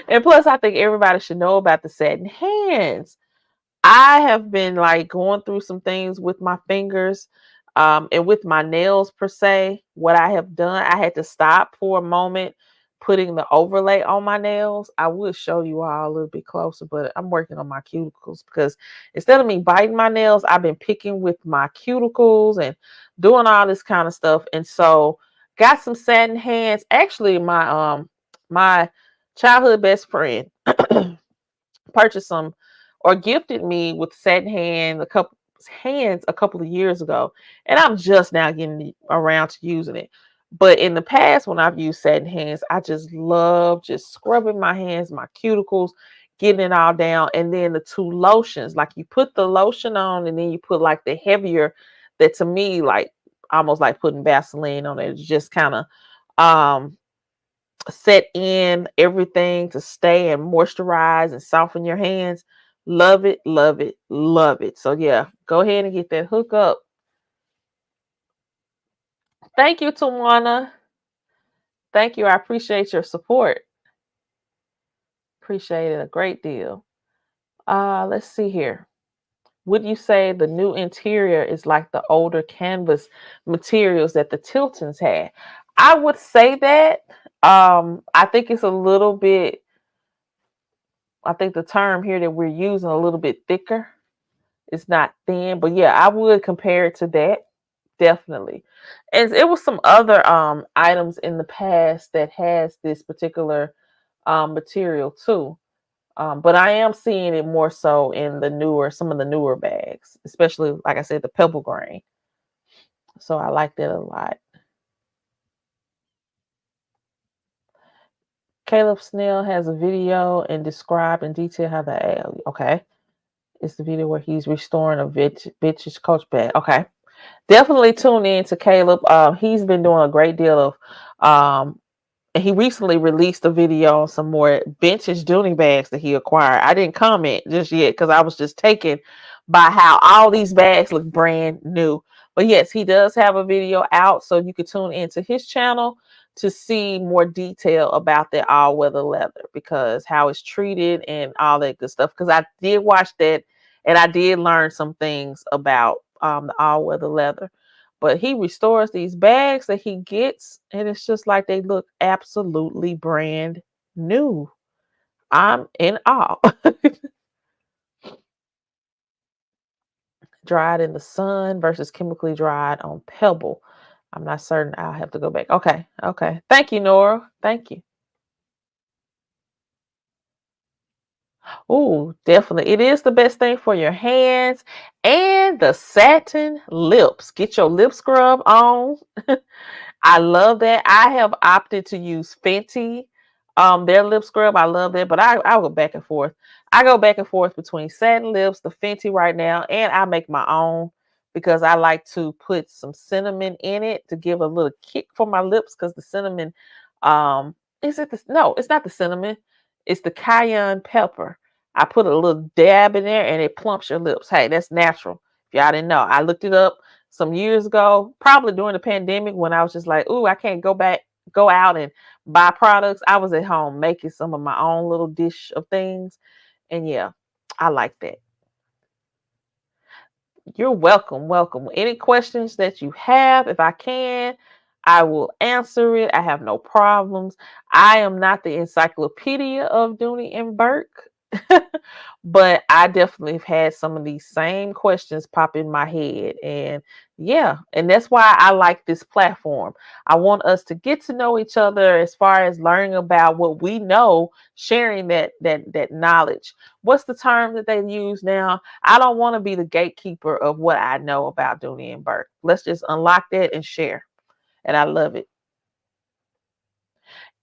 And plus, I think everybody should know about the satin hands. I have been like going through some things with my fingers, and with my nails per se. What I have done, I had to stop for a moment putting the overlay on my nails. I will show you all a little bit closer, but I'm working on my cuticles because instead of me biting my nails, I've been picking with my cuticles and doing all this kind of stuff. And so got some satin hands. Actually, my childhood best friend purchased some or gifted me with satin hands a couple of years ago, and I'm just now getting around to using it. But in the past, when I've used satin hands, I just love just scrubbing my hands, my cuticles, getting it all down, and then the two lotions. Like you put the lotion on, and then you put like the heavier. That to me, like almost like putting Vaseline on it. It's just kind of um set in everything to stay and moisturize and soften your hands. Love it, love it, love it. So yeah, go ahead and get that hook up. Thank you, Tawana. Thank you. I appreciate your support. Appreciate it a great deal. Let's see here. Would you say the new interior is like the older canvas materials that the Tiltons had? I would say that. I think it's a little bit, I think the term here that we're using a little bit thicker. It's not thin, but yeah, I would compare it to that. Definitely. And it was some other items in the past that has this particular material too. But I am seeing it more so in some of the newer bags, especially like I said, the Pebble grain. So I like that a lot. Caleb Snell has a video and describe in detail how the okay. It's the video where he's restoring a vintage Coach bag. Okay. Definitely tune in to Caleb. He's been doing a great deal of and he recently released a video on some more vintage Dooney bags that he acquired. I didn't comment just yet because I was just taken by how all these bags look brand new. But yes, he does have a video out, so you can tune into his channel to see more detail about that all weather leather, because how it's treated and all that good stuff. Because I did watch that and I did learn some things about the all weather leather. But he restores these bags that he gets, and it's just like they look absolutely brand new. I'm in awe. Dried in the sun versus chemically dried on Pebble. I'm not certain. I'll have to go back. Okay. Okay. Thank you, Nora. Thank you. Oh, definitely. It is the best thing for your hands and the satin lips. Get your lip scrub on. I love that. I have opted to use Fenty, their lip scrub. I love that, but I go back and forth. I go back and forth between satin lips, the Fenty right now, and I make my own. because I like to put some cinnamon in it to give a little kick for my lips, because the cinnamon, um, is it the, no, it's not the cinnamon. It's the cayenne pepper. I put a little dab in there and it plumps your lips. Hey, that's natural. If y'all didn't know, I looked it up some years ago, probably during the pandemic, when I was just like, ooh, I can't go out and buy products. I was at home making some of my own little dish of things. And yeah, I like that. You're welcome. Welcome. Any questions that you have, if I can, I will answer it. I have no problems. I am not the encyclopedia of Dooney and Bourke, but I definitely have had some of these same questions pop in my head. And yeah, and that's why I like this platform. I want us to get to know each other as far as learning about what we know, sharing that knowledge. What's the term that they use now? I don't want to be the gatekeeper of what I know about Dooney and Bourke. Let's just unlock that and share. And I love it.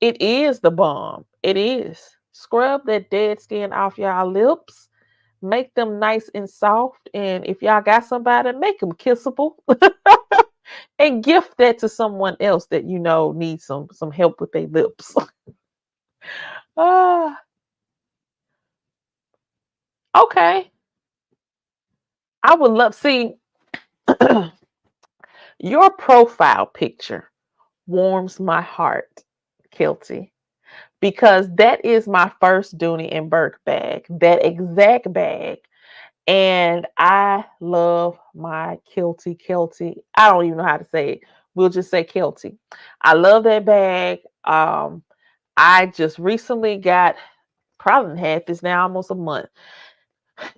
It is the bomb. It is. Scrub that dead skin off y'all lips. Make them nice and soft. And if y'all got somebody, make them kissable. And gift that to someone else that you know needs some help with their lips. Ah, okay. I would love see your profile picture warms my heart, Kilty, because that is my first Dooney and Bourke bag, that exact bag. And I love my Kilty. I don't even know how to say it. We'll just say Kilty. I love that bag. I just recently got, probably had this now almost a month.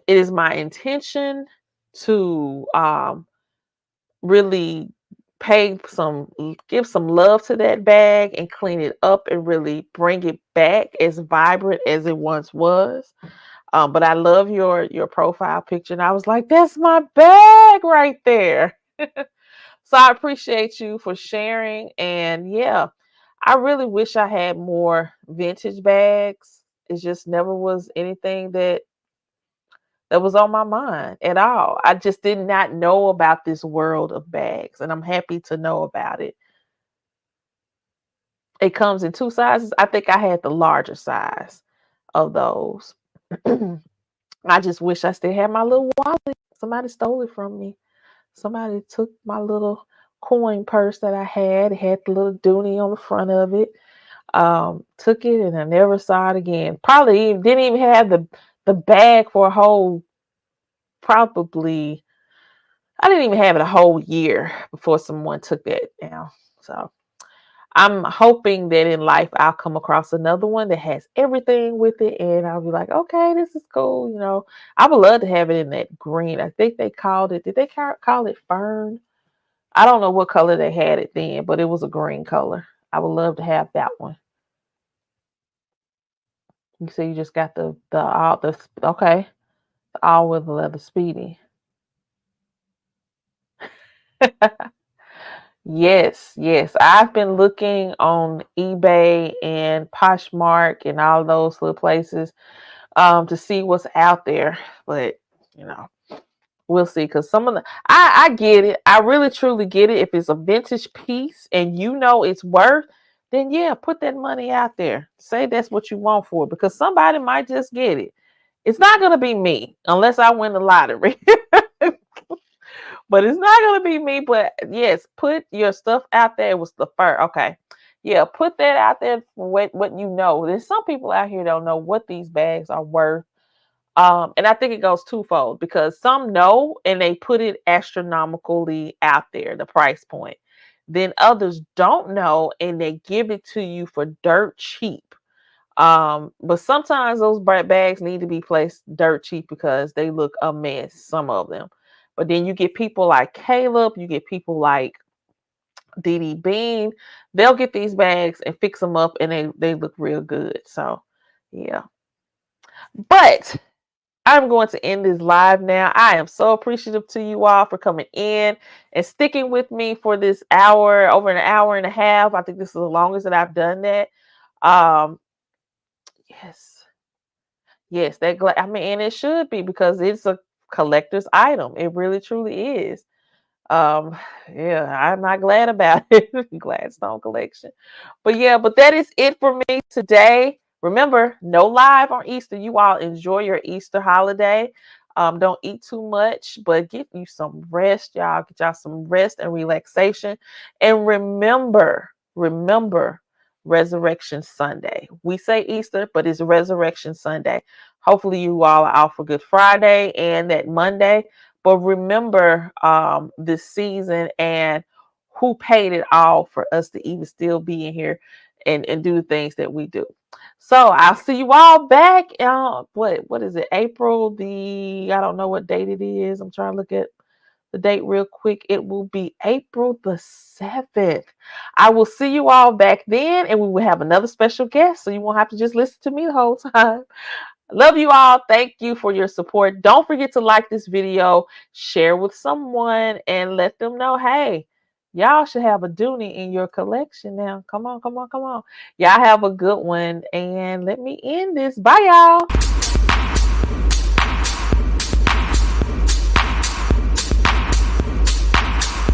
It is my intention to really give some love to that bag and clean it up and really bring it back as vibrant as it once was. But I love your profile picture, and I was like, that's my bag right there. So I appreciate you for sharing. And yeah, I really wish I had more vintage bags. It just never was anything that was on my mind at all. I just did not know about this world of bags, and I'm happy to know about it. It comes in two sizes. I think I had the larger size of those. I just wish I still had my little wallet. Somebody stole it from me. Somebody took my little coin purse that I had. It had the little Dooney on the front of it. Took it and I never saw it again. Probably didn't even have the bag for a whole, probably, I didn't even have it a whole year before someone took that now. So I'm hoping that in life I'll come across another one that has everything with it, and I'll be like, okay, this is cool. I would love to have it in that green. I think they called it, did they call it fern? I don't know what color they had it then, but it was a green color. I would love to have that one. You see, you just got the okay, the all with leather speedy. Yes, yes. I've been looking on eBay and Poshmark and all those little places to see what's out there. But you know, we'll see. Because some of I get it. I really truly get it. If it's a vintage piece and you know it's worth, then yeah, put that money out there. Say that's what you want for it, because somebody might just get it. It's not gonna be me unless I win the lottery. But it's not gonna be me. But yes, put your stuff out there. With the fur. Okay. Yeah, put that out there for what you know. There's some people out here don't know what these bags are worth. And I think it goes twofold, because some know and they put it astronomically out there, the price point. Then others don't know and they give it to you for dirt cheap. But sometimes those bags need to be placed dirt cheap because they look a mess, some of them. But then you get people like Caleb, you get people like Dee Bean, they'll get these bags and fix them up and they look real good. So yeah. But I'm going to end this live now. I am so appreciative to you all for coming in and sticking with me for this hour, over an hour and a half. I think this is the longest that I've done that. Um, yes, yes, I mean, and it should be, because it's a collector's item. It really truly is. Um, yeah, I'm not glad about it. Gladstone collection. But yeah, but that is it for me today. Remember, no live on Easter. You all enjoy your Easter holiday. Don't eat too much, but get you some rest, y'all. Get y'all some rest and relaxation. And remember, Resurrection Sunday. We say Easter, but it's Resurrection Sunday. Hopefully, you all are out for Good Friday and that Monday. But remember this season and who paid it all for us to even still be in here and do the things that we do. So I'll see you all back. What is it? April the I don't know what date it is. I'm trying to look at the date real quick. It will be April the 7th. I will see you all back then, and we will have another special guest. So you won't have to just listen to me the whole time. Love you all. Thank you for your support. Don't forget to like this video, share with someone, and let them know, hey, y'all should have a Dooney in your collection now. Come on, come on, come on. Y'all have a good one. And let me end this. Bye, y'all.